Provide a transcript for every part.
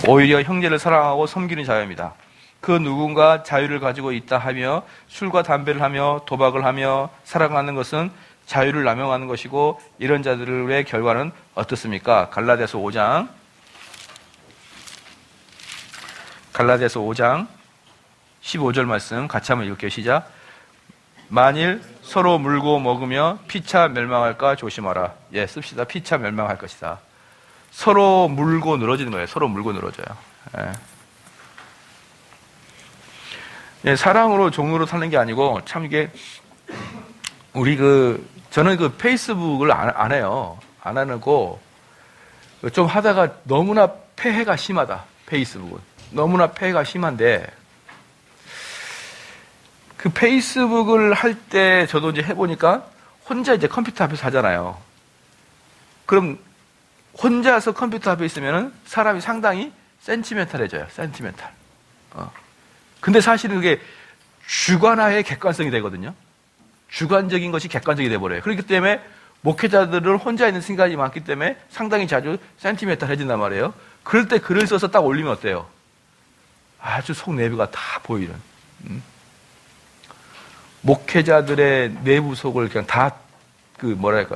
오히려 형제를 사랑하고 섬기는 자유입니다. 그 누군가 자유를 가지고 있다 하며 술과 담배를 하며 도박을 하며 살아가는 것은 자유를 남용하는 것이고 이런 자들의 결과는 어떻습니까? 갈라디아서 5장 15절 말씀 같이 한번 읽을게요. 시작. 만일 서로 물고 먹으며 피차 멸망할까 조심하라. 예, 씁시다. 피차 멸망할 것이다. 서로 물고 늘어지는 거예요. 서로 물고 늘어져요. 예. 예, 사랑으로 종으로 사는 게 아니고 참 이게 저는 그 페이스북을 안 해요. 안 하고 좀 하다가 너무나 폐해가 심하다. 페이스북은 너무나 폐해가 심한데 그 페이스북을 할 때 저도 이제 해보니까 혼자 이제 컴퓨터 앞에서 하잖아요. 그럼 혼자서 컴퓨터 앞에 있으면은 사람이 상당히 센티멘탈해져요. 센티멘탈. 근데 사실은 그게 주관화의 객관성이 되거든요. 주관적인 것이 객관적이 돼버려요. 그렇기 때문에 목회자들은 혼자 있는 시간이 많기 때문에 상당히 자주 센티멘탈해진단 말이에요. 그럴 때 글을 써서 딱 올리면 어때요? 아주 속내부가 다 보이는. 목회자들의 내부 속을 그냥 다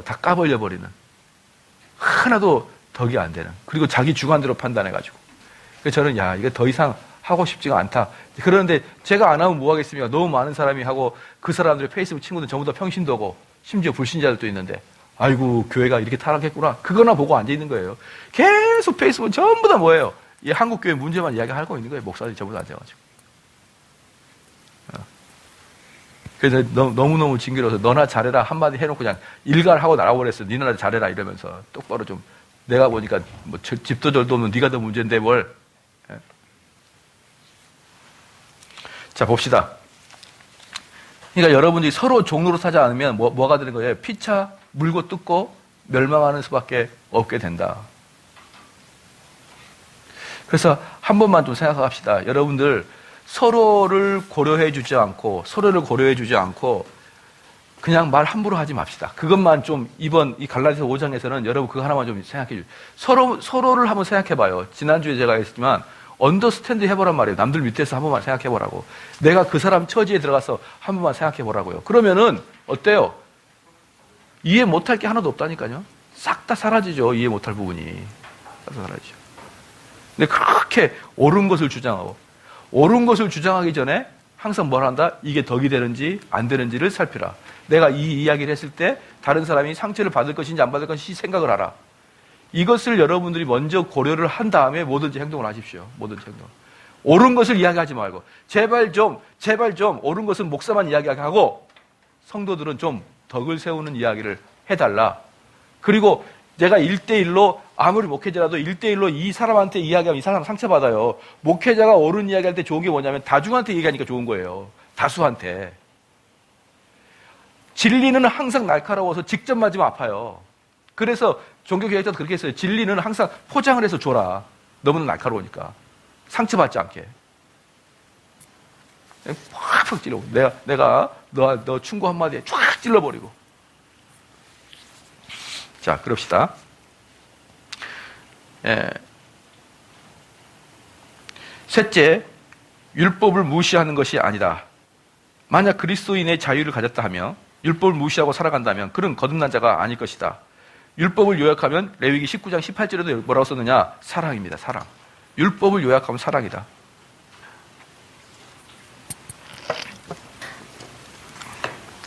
다 까버려 버리는. 하나도 덕이 안 되는. 그리고 자기 주관대로 판단해가지고. 그래서 저는 이게 더 이상 하고 싶지가 않다. 그런데 제가 안 하면 뭐 하겠습니까? 너무 많은 사람이 하고 그 사람들의 페이스북 친구들 전부 다 평신도고 심지어 불신자들도 있는데 아이고 교회가 이렇게 타락했구나. 그거나 보고 앉아있는 거예요. 계속 페이스북은 전부 다 뭐예요? 이 한국교회 문제만 이야기하고 있는 거예요. 목사들이 전부 다 앉아가지고. 그래서 너무너무 징그러워서 너나 잘해라 한마디 해놓고 그냥 일갈 하고 나가버렸어. 니나 잘해라 이러면서 똑바로 좀 내가 보니까 뭐 집도 절도 없는 네가 더 문제인데 뭘. 자 봅시다. 그러니까 여러분들이 서로 종로로 사지 않으면 뭐가 되는 거예요? 피차 물고 뜯고 멸망하는 수밖에 없게 된다. 그래서 한 번만 좀 생각합시다. 여러분들 서로를 고려해 주지 않고 그냥 말 함부로 하지 맙시다. 그것만 좀 이번 이 갈라디아서 5장에서는 여러분 그거 하나만 좀 생각해 주세요. 서로를 한번 생각해 봐요. 지난주에 제가 했지만 언더스탠드 해보란 말이에요. 남들 밑에서 한 번만 생각해 보라고. 내가 그 사람 처지에 들어가서 한 번만 생각해 보라고요. 그러면은 어때요? 이해 못할 게 하나도 없다니까요. 싹 다 사라지죠. 이해 못할 부분이. 싹 다 사라지죠. 근데 그렇게 옳은 것을 주장하기 전에 항상 뭘 한다? 이게 덕이 되는지 안 되는지를 살피라. 내가 이 이야기를 했을 때 다른 사람이 상처를 받을 것인지 안 받을 것인지 생각을 하라. 이것을 여러분들이 먼저 고려를 한 다음에 뭐든지 행동을 하십시오. 뭐든지 행동. 옳은 것을 이야기하지 말고 제발 좀 옳은 것은 목사만 이야기하고 성도들은 좀 덕을 세우는 이야기를 해달라. 그리고 내가 1대1로 아무리 목회자라도 1대1로 이 사람한테 이야기하면 이 사람 상처받아요. 목회자가 옳은 이야기할 때 좋은 게 뭐냐면 다중한테 얘기하니까 좋은 거예요. 다수한테. 진리는 항상 날카로워서 직접 맞으면 아파요. 그래서 종교개혁자도 그렇게 했어요. 진리는 항상 포장을 해서 줘라. 너무나 날카로우니까. 상처받지 않게. 팍팍 찔러. 내가 너 충고 한마디에 쫙 찔러버리고. 자, 그럽시다. 셋째, 율법을 무시하는 것이 아니다. 만약 그리스도인의 자유를 가졌다 하며 율법을 무시하고 살아간다면 그는 거듭난 자가 아닐 것이다. 율법을 요약하면 레위기 19장 18절에도 뭐라고 썼느냐? 사랑입니다. 사랑. 율법을 요약하면 사랑이다.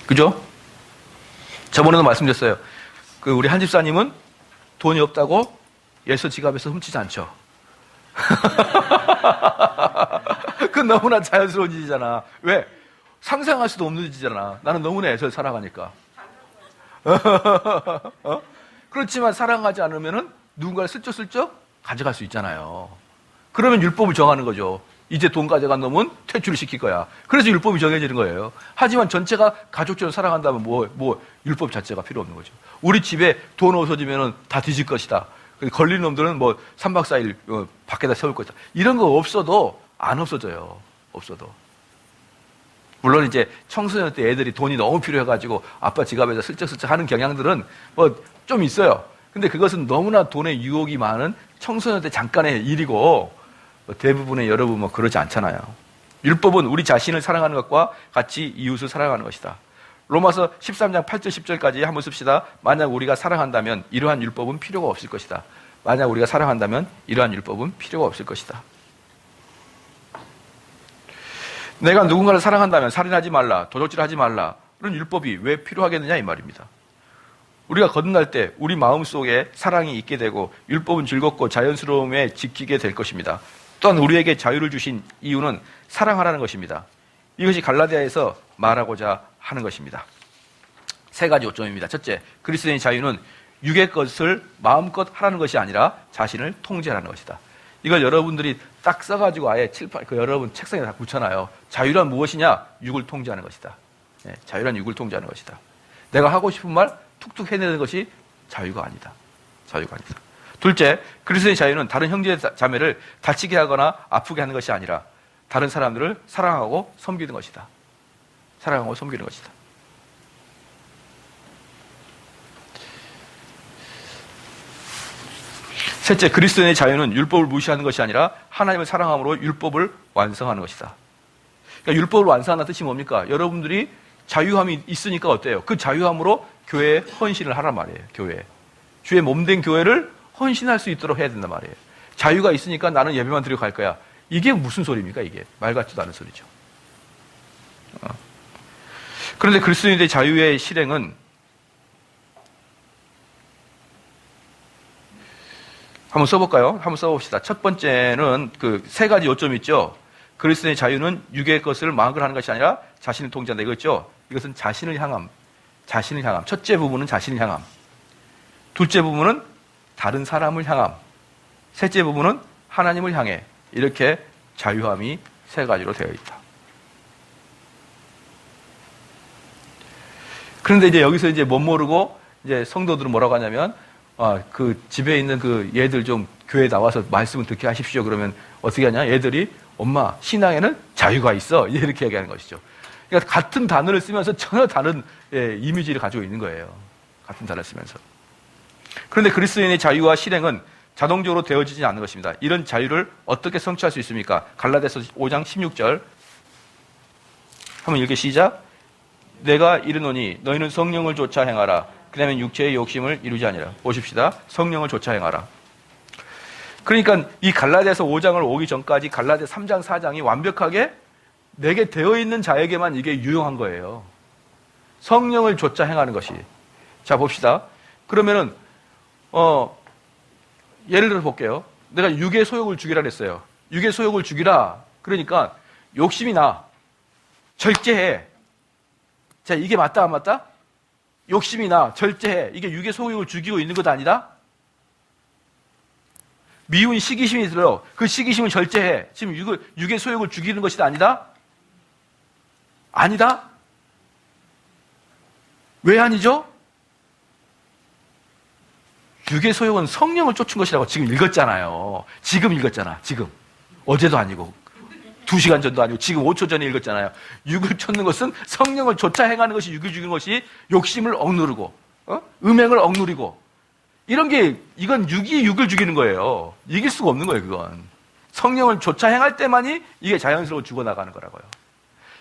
그죠? 저번에도 말씀드렸어요. 우리 한 집사님은 돈이 없다고 예수 지갑에서 훔치지 않죠. 그건 너무나 자연스러운 일이잖아. 왜? 상상할 수도 없는 일이잖아. 나는 너무나 애써 살아가니까. 그렇지만 사랑하지 않으면은 누군가를 슬쩍슬쩍 가져갈 수 있잖아요. 그러면 율법을 정하는 거죠. 이제 돈 가져간 놈은 퇴출을 시킬 거야. 그래서 율법이 정해지는 거예요. 하지만 전체가 가족처럼 살아간다면 율법 자체가 필요 없는 거죠. 우리 집에 돈 없어지면은 다 뒤질 것이다. 걸린 놈들은 3박 4일 밖에다 세울 것이다. 이런 거 없어도 안 없어져요. 없어도. 물론 이제 청소년 때 애들이 돈이 너무 필요해가지고 아빠 지갑에서 슬쩍슬쩍 하는 경향들은 좀 있어요. 근데 그것은 너무나 돈의 유혹이 많은 청소년 때 잠깐의 일이고 대부분의 여러분 그러지 않잖아요. 율법은 우리 자신을 사랑하는 것과 같이 이웃을 사랑하는 것이다. 로마서 13장 8절 10절까지 한번 씁시다. 만약 우리가 사랑한다면 이러한 율법은 필요가 없을 것이다. 만약 우리가 사랑한다면 이러한 율법은 필요가 없을 것이다. 내가 누군가를 사랑한다면 살인하지 말라, 도적질하지 말라, 그런 율법이 왜 필요하겠느냐 이 말입니다. 우리가 거듭날 때 우리 마음속에 사랑이 있게 되고 율법은 즐겁고 자연스러움에 지키게 될 것입니다. 또한 우리에게 자유를 주신 이유는 사랑하라는 것입니다. 이것이 갈라디아에서 말하고자 하는 것입니다. 세 가지 요점입니다. 첫째, 그리스도인의 자유는 육의 것을 마음껏 하라는 것이 아니라 자신을 통제하라는 것이다. 이걸 여러분들이 딱 써가지고 아예 여러분 책상에 다 붙여놔요. 자유란 무엇이냐? 육을 통제하는 것이다. 네, 자유란 육을 통제하는 것이다. 내가 하고 싶은 말 툭툭 해내는 것이 자유가 아니다. 자유가 아니다. 둘째, 그리스도의 자유는 다른 형제 자매를 다치게 하거나 아프게 하는 것이 아니라 다른 사람들을 사랑하고 섬기는 것이다. 사랑하고 섬기는 것이다. 셋째, 그리스도인의 자유는 율법을 무시하는 것이 아니라 하나님을 사랑함으로 율법을 완성하는 것이다. 그러니까 율법을 완성하는 뜻이 뭡니까? 여러분들이 자유함이 있으니까 어때요? 그 자유함으로 교회에 헌신을 하란 말이에요. 교회에. 주의 몸된 교회를 헌신할 수 있도록 해야 된단 말이에요. 자유가 있으니까 나는 예배만 드리고 갈 거야. 이게 무슨 소리입니까? 이게 말 같지도 않은 소리죠. 그런데 그리스도인의 자유의 실행은 한번 써볼까요? 한번 써봅시다. 첫 번째는 그 세 가지 요점이 있죠. 그리스도의 자유는 육의 것을 마음껏 하는 것이 아니라 자신을 통제한다. 이거 있죠? 이것은 자신을 향함. 자신을 향함. 첫째 부분은 자신을 향함. 둘째 부분은 다른 사람을 향함. 셋째 부분은 하나님을 향해. 이렇게 자유함이 세 가지로 되어 있다. 그런데 이제 여기서 이제 못 모르고 이제 성도들은 뭐라고 하냐면 그 집에 있는 그 얘들 좀 교회에 나와서 말씀을 듣게 하십시오. 그러면 어떻게 하냐? 얘들이 엄마 신앙에는 자유가 있어. 이렇게 얘기하는 것이죠. 그러니까 같은 단어를 쓰면서 전혀 다른 이미지를 가지고 있는 거예요. 같은 단어를 쓰면서. 그런데 그리스도인의 자유와 실행은 자동적으로 되어지지 않는 것입니다. 이런 자유를 어떻게 성취할 수 있습니까? 갈라디아서 5장 16절 한번 읽게 시작. 내가 이르노니 너희는 성령을 좇아 행하라. 그러면 육체의 욕심을 이루지 아니라. 보십시다. 성령을 좇아 행하라. 그러니까 이 갈라디아서 5장을 오기 전까지 갈라디아 3장 4장이 완벽하게 내게 되어 있는 자에게만 이게 유용한 거예요. 성령을 좇아 행하는 것이. 자 봅시다. 그러면은 예를 들어 볼게요. 내가 육의 소욕을 죽이라 그랬어요. 육의 소욕을 죽이라. 그러니까 욕심이 나. 절제해. 자, 이게 맞다 안 맞다? 욕심이 나. 절제해. 이게 육의 소욕을 죽이고 있는 것 아니다? 미운 시기심이 들어. 그 시기심을 절제해. 지금 육의 소욕을 죽이는 것이 아니다? 아니다? 왜 아니죠? 육의 소욕은 성령을 쫓은 것이라고 지금 읽었잖아요. 지금 읽었잖아. 지금. 어제도 아니고 2시간 전도 아니고 지금 5초 전에 읽었잖아요. 육을 쫓는 것은 성령을 쫓아 행하는 것이 육을 죽이는 것이 욕심을 억누르고 음행을 억누리고 이런 게 이건 육이 육을 죽이는 거예요. 이길 수가 없는 거예요. 그건. 성령을 쫓아 행할 때만이 이게 자연스러워 죽어나가는 거라고요.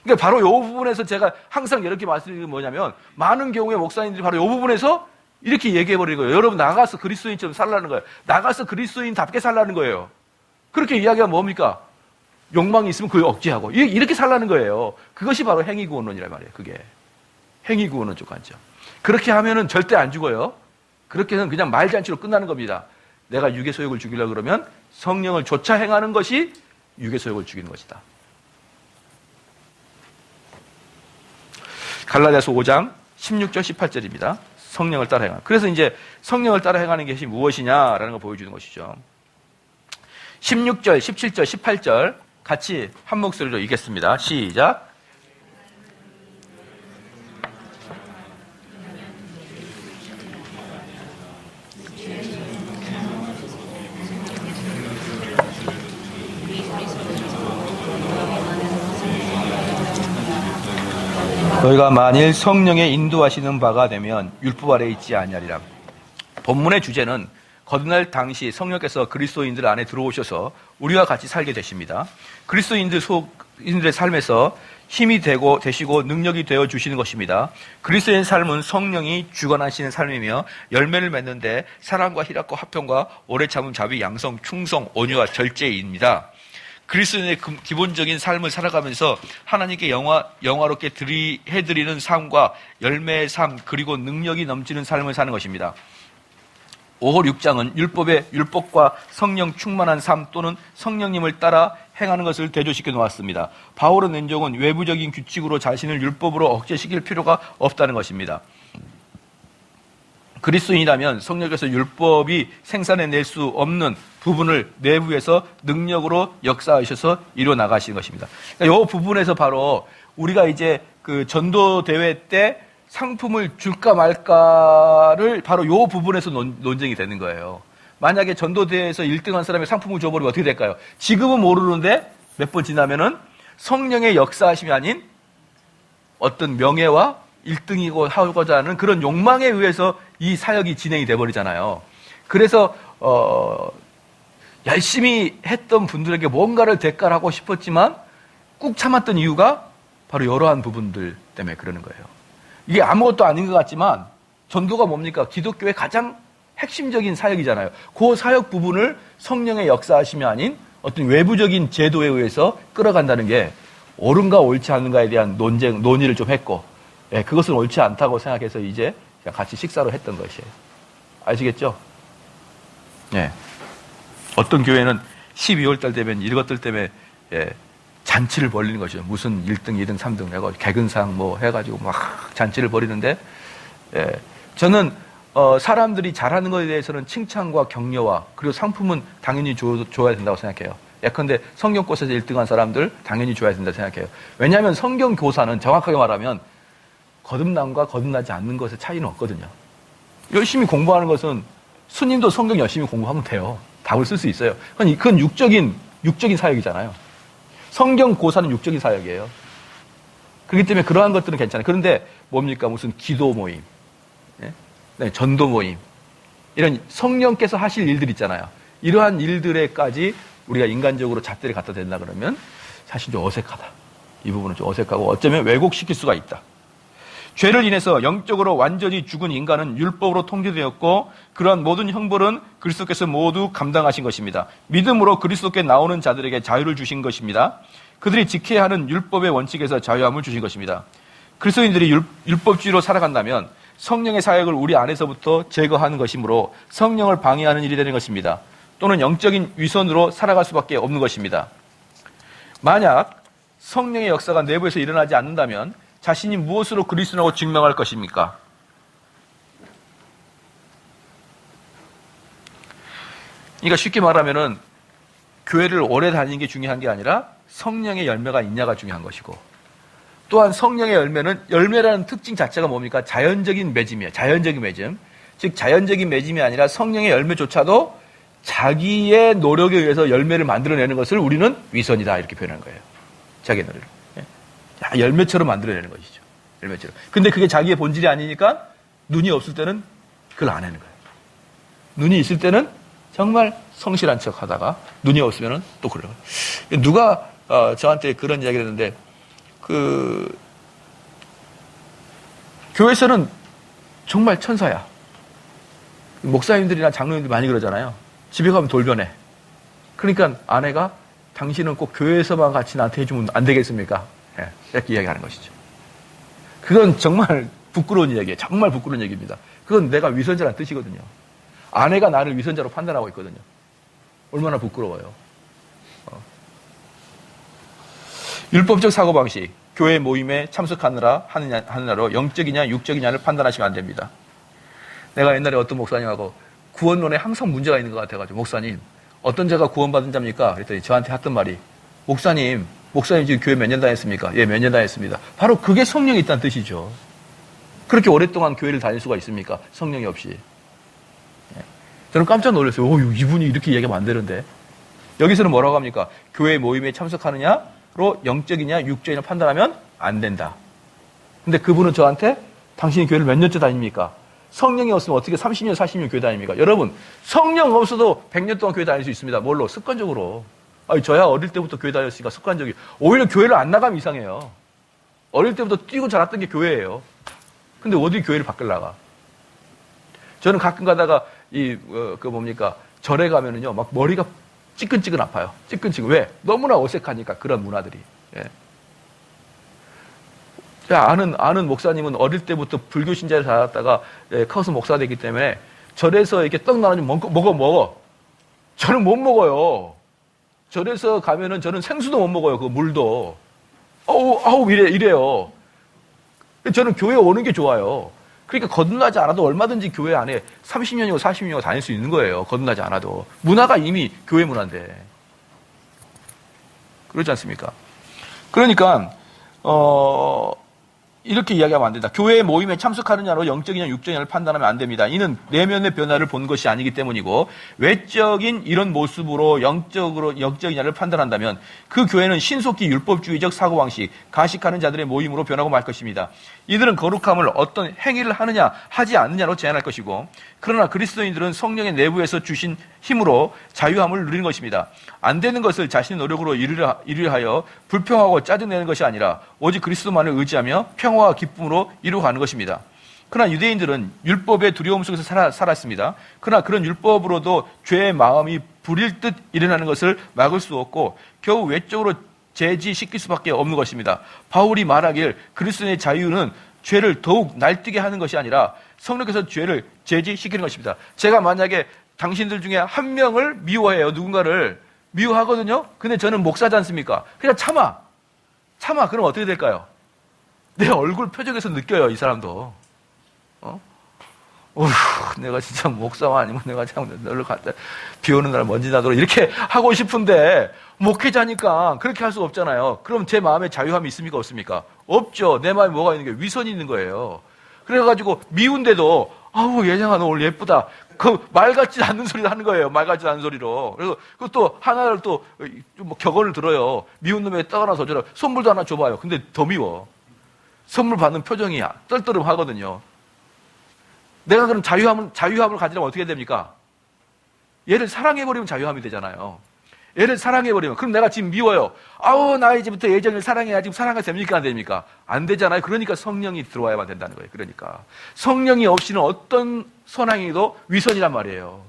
그러니까 바로 이 부분에서 제가 항상 이렇게 말씀드리는 게 뭐냐면 많은 경우에 목사님들이 바로 이 부분에서 이렇게 얘기해버리는 거예요. 여러분 나가서 그리스도인처럼 살라는 거예요. 나가서 그리스도인답게 살라는 거예요. 그렇게 이야기하면 뭡니까? 욕망이 있으면 그걸 억제하고 이렇게 살라는 거예요. 그것이 바로 행위구원론이란 말이에요. 그게 행위구원론 쪽 관점. 그렇게 하면은 절대 안 죽어요. 그렇게는 그냥 말잔치로 끝나는 겁니다. 내가 육의 소욕을 죽이려고 그러면 성령을 좇아 행하는 것이 육의 소욕을 죽이는 것이다. 갈라디아서 5장 16절 18절입니다. 성령을 따라 행하는. 그래서 이제 성령을 따라 행하는 것이 무엇이냐라는 걸 보여주는 것이죠. 16절, 17절, 18절 같이 한 목소리로 읽겠습니다. 시작. 너희가 만일 성령의 인도하시는 바가 되면 율법 아래 있지 아니하리라. 본문의 주제는 거듭날 당시 성령께서 그리스도인들 안에 들어오셔서 우리와 같이 살게 되십니다. 그리스도인들의 삶에서 힘이 되시고 능력이 되어 주시는 것입니다. 그리스도의 삶은 성령이 주관하시는 삶이며 열매를 맺는데 사랑과 희락과 화평과 오래 참음, 자비, 양성, 충성, 온유와 절제입니다. 그리스도인의 기본적인 삶을 살아가면서 하나님께 영화롭게 해드리는 삶과 열매의 삶, 그리고 능력이 넘치는 삶을 사는 것입니다. 5월 6장은 율법과 성령 충만한 삶 또는 성령님을 따라 행하는 것을 대조시켜 놓았습니다. 바울의 nen종은 외부적인 규칙으로 자신을 율법으로 억제시킬 필요가 없다는 것입니다. 그리스도인이라면 성령께서 율법이 생산해낼 수 없는 부분을 내부에서 능력으로 역사하셔서 이루어 나가시는 것입니다. 그러니까 이 부분에서 바로 우리가 이제 그 전도대회 때 상품을 줄까 말까를 바로 이 부분에서 논쟁이 되는 거예요. 만약에 전도대회에서 1등한 사람이 상품을 줘버리면 어떻게 될까요? 지금은 모르는데 몇 번 지나면은 성령의 역사하심이 아닌 어떤 명예와 1등이고 하고자 하는 그런 욕망에 의해서 이 사역이 진행이 돼버리잖아요. 그래서 열심히 했던 분들에게 뭔가를 대가를 하고 싶었지만 꾹 참았던 이유가 바로 이러한 부분들 때문에 그러는 거예요. 이게 아무것도 아닌 것 같지만 전도가 뭡니까? 기독교의 가장 핵심적인 사역이잖아요. 그 사역 부분을 성령의 역사하심이 아닌 어떤 외부적인 제도에 의해서 끌어간다는 게 옳은가 옳지 않은가에 대한 논의를 좀 했고, 예, 그것은 옳지 않다고 생각해서 이제 같이 식사를 했던 것이에요. 아시겠죠? 예. 어떤 교회는 12월 달 되면 이것들 때문에 예, 잔치를 벌리는 것이죠. 무슨 1등, 2등, 3등 해가지고 개근상 뭐 해가지고 막 잔치를 벌이는데, 예, 저는 사람들이 잘하는 것에 대해서는 칭찬과 격려와 그리고 상품은 당연히 줘야 된다고 생각해요. 예컨대 성경고사에서 1등한 사람들 당연히 줘야 된다고 생각해요. 왜냐하면 성경교사는 정확하게 말하면 거듭남과 거듭나지 않는 것의 차이는 없거든요. 열심히 공부하는 것은 스님도 성경 열심히 공부하면 돼요. 답을 쓸 수 있어요. 그건 육적인 사역이잖아요. 성경 고사는 육적인 사역이에요. 그렇기 때문에 그러한 것들은 괜찮아요. 그런데 뭡니까? 무슨 기도 모임, 네, 전도 모임, 이런 성령께서 하실 일들 있잖아요. 이러한 일들에까지 우리가 인간적으로 잣대를 갖다 댄다 그러면 사실 좀 어색하다. 이 부분은 좀 어색하고 어쩌면 왜곡시킬 수가 있다. 죄를 인해서 영적으로 완전히 죽은 인간은 율법으로 통제되었고 그러한 모든 형벌은 그리스도께서 모두 감당하신 것입니다. 믿음으로 그리스도께 나오는 자들에게 자유를 주신 것입니다. 그들이 지켜야 하는 율법의 원칙에서 자유함을 주신 것입니다. 그리스도인들이 율법주의로 살아간다면 성령의 사역을 우리 안에서부터 제거하는 것이므로 성령을 방해하는 일이 되는 것입니다. 또는 영적인 위선으로 살아갈 수밖에 없는 것입니다. 만약 성령의 역사가 내부에서 일어나지 않는다면 자신이 무엇으로 그리스도라고 증명할 것입니까? 그러니까 쉽게 말하면은 교회를 오래 다니는 게 중요한 게 아니라 성령의 열매가 있냐가 중요한 것이고, 또한 성령의 열매라는 특징 자체가 뭡니까? 자연적인 맺음이에요. 자연적인 맺음. 즉 자연적인 맺음이 아니라 성령의 열매조차도 자기의 노력에 의해서 열매를 만들어내는 것을 우리는 위선이다 이렇게 표현하는 거예요. 자기의 노력. 열매처럼 만들어내는 것이죠. 열매처럼. 근데 그게 자기의 본질이 아니니까 눈이 없을 때는 그걸 안 하는 거예요. 눈이 있을 때는 정말 성실한 척 하다가 눈이 없으면 또 그래요. 누가 저한테 그런 이야기를 했는데 교회에서는 정말 천사야. 목사님들이나 장로님들 많이 그러잖아요. 집에 가면 돌변해. 그러니까 아내가 당신은 꼭 교회에서만 같이 나한테 해주면 안 되겠습니까? 예, 이렇게 이야기하는 것이죠. 그건 정말 부끄러운 이야기예요. 정말 부끄러운 얘기입니다. 그건 내가 위선자라는 뜻이거든요. 아내가 나를 위선자로 판단하고 있거든요. 얼마나 부끄러워요. 율법적 사고방식, 교회 모임에 하느냐로 영적이냐 육적이냐를 판단하시면 안 됩니다. 내가 옛날에 어떤 목사님하고 구원론에 항상 문제가 있는 것 같아가지고, 목사님 어떤 자가 구원받은 자입니까? 그랬더니 저한테 했던 말이, 목사님 지금 교회 몇 년 다녔습니까? 예, 몇 년 다녔습니다. 바로 그게 성령이 있다는 뜻이죠. 그렇게 오랫동안 교회를 다닐 수가 있습니까? 성령이 없이. 예. 저는 깜짝 놀랐어요. 이분이 이렇게 얘기하면 안 되는데. 여기서는 뭐라고 합니까? 교회 모임에 참석하느냐로 영적이냐 육적이냐 판단하면 안 된다. 근데 그분은 저한테 당신이 교회를 몇 년째 다닙니까? 성령이 없으면 어떻게 30년, 40년 교회 다닙니까? 여러분, 성령 없어도 100년 동안 교회 다닐 수 있습니다. 뭘로? 습관적으로. 아니, 저야 어릴 때부터 교회 다녔으니까 습관적이. 오히려 교회를 안 나가면 이상해요. 어릴 때부터 뛰고 자랐던 게 교회예요. 근데 어디 교회를 밖을 나가? 저는 가끔 가다가 절에 가면은요, 막 머리가 찌끈찌끈 아파요. 찌끈찌끈. 왜? 너무나 어색하니까, 그런 문화들이. 예. 아는 목사님은 어릴 때부터 불교 신자를 자랐다가 커서 목사가 됐기 때문에 절에서 이렇게 떡 나눠주면 먹어. 저는 못 먹어요. 절에서 가면은 저는 생수도 못 먹어요. 그 물도. 이래요. 저는 교회 오는 게 좋아요. 그러니까 거듭나지 않아도 얼마든지 교회 안에 30년이고 40년이고 다닐 수 있는 거예요. 거듭나지 않아도. 문화가 이미 교회 문화인데. 그렇지 않습니까? 그러니까, 이렇게 이야기하면 안 된다. 교회 모임에 참석하느냐로 영적이냐 육적이냐를 판단하면 안 됩니다. 이는 내면의 변화를 본 것이 아니기 때문이고 외적인 이런 모습으로 영적이냐를 판단한다면 그 교회는 신속히 율법주의적 사고방식, 가식하는 자들의 모임으로 변하고 말 것입니다. 이들은 거룩함을 어떤 행위를 하느냐 하지 않느냐로 제한할 것이고 그러나 그리스도인들은 성령의 내부에서 주신 힘으로 자유함을 누리는 것입니다. 안 되는 것을 자신의 노력으로 이루려 하여 불평하고 짜증내는 것이 아니라 오직 그리스도만을 의지하며 평화와 기쁨으로 이루어가는 것입니다. 그러나 유대인들은 율법의 두려움 속에서 살았습니다. 그러나 그런 율법으로도 죄의 마음이 부릴 듯 일어나는 것을 막을 수 없고 겨우 외적으로 제지시킬 수밖에 없는 것입니다. 바울이 말하길 그리스도의 자유는 죄를 더욱 날뛰게 하는 것이 아니라 성령께서 죄를 제지시키는 것입니다. 제가 만약에 당신들 중에 한 명을 미워해요. 누군가를 미워하거든요. 근데 저는 목사지 않습니까? 그냥 참아. 그럼 어떻게 될까요? 내 얼굴 표정에서 느껴요. 이 사람도. 내가 진짜 목사가 아니면 내가 참 너를 갖다 비 오는 날 먼지 나도록 이렇게 하고 싶은데 목회자니까 그렇게 할 수가 없잖아요. 그럼 제 마음에 자유함이 있습니까? 없습니까? 없죠. 내 마음에 뭐가 있는 게 위선이 있는 거예요. 그래가지고 미운데도 예정아 너 오늘 예쁘다. 그 말 같지 않는 소리를 하는 거예요. 말 같지 않은 소리로. 그래서 또 하나를 또 격언을 들어요. 미운 놈에 떡 하나 더 줘라. 선물도 하나 줘봐요. 근데 더 미워. 선물 받는 표정이 떨떠름하거든요. 내가 그럼 자유함을 가지려면 어떻게 됩니까? 얘를 사랑해버리면 자유함이 되잖아요. 얘를 사랑해버리면. 그럼 내가 지금 미워요. 나 이제부터 예정을 사랑해야 지금 사랑이 됩니까? 안 됩니까? 안 되잖아요. 그러니까 성령이 들어와야만 된다는 거예요. 그러니까. 성령이 없이는 어떤 선행도 위선이란 말이에요.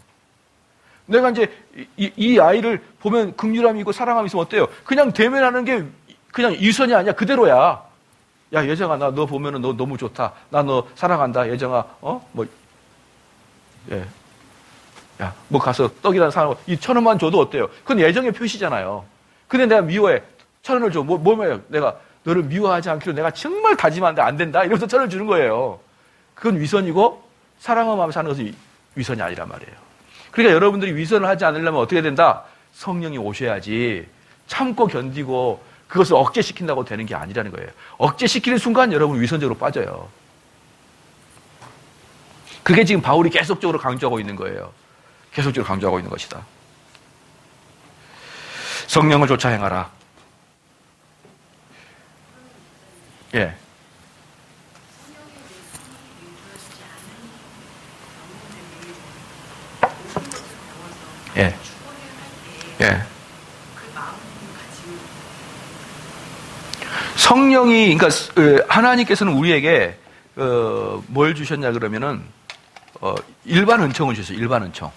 내가 이제 이 아이를 보면 긍휼함이 있고 사랑함이 있으면 어때요? 그냥 대면하는 게 그냥 위선이 아니야. 그대로야. 야, 예정아, 나 너 보면은 너 너무 좋다. 나 너 사랑한다. 예정아, 야, 가서 떡이라는 사람, 이 1,000원만 줘도 어때요? 그건 예정의 표시잖아요. 근데 내가 미워해. 1,000원을 줘. 뭐예요? 내가 너를 미워하지 않기로 내가 정말 다짐하는데 안 된다. 이러면서 1,000원을 주는 거예요. 그건 위선이고, 사랑하는 마음에 사는 것은 위선이 아니란 말이에요. 그러니까 여러분들이 위선을 하지 않으려면 어떻게 된다? 성령이 오셔야지. 참고 견디고, 그것을 억제시킨다고 되는 게 아니라는 거예요. 억제시키는 순간 여러분 위선적으로 빠져요. 그게 지금 바울이 계속적으로 강조하고 있는 거예요. 계속적으로 강조하고 있는 것이다. 성령을 쫓아 행하라. 예. 예. 예. 성령이, 그러니까 하나님께서는 우리에게 뭘 주셨냐 그러면은 일반 은총을 주셨어요. 일반 은총.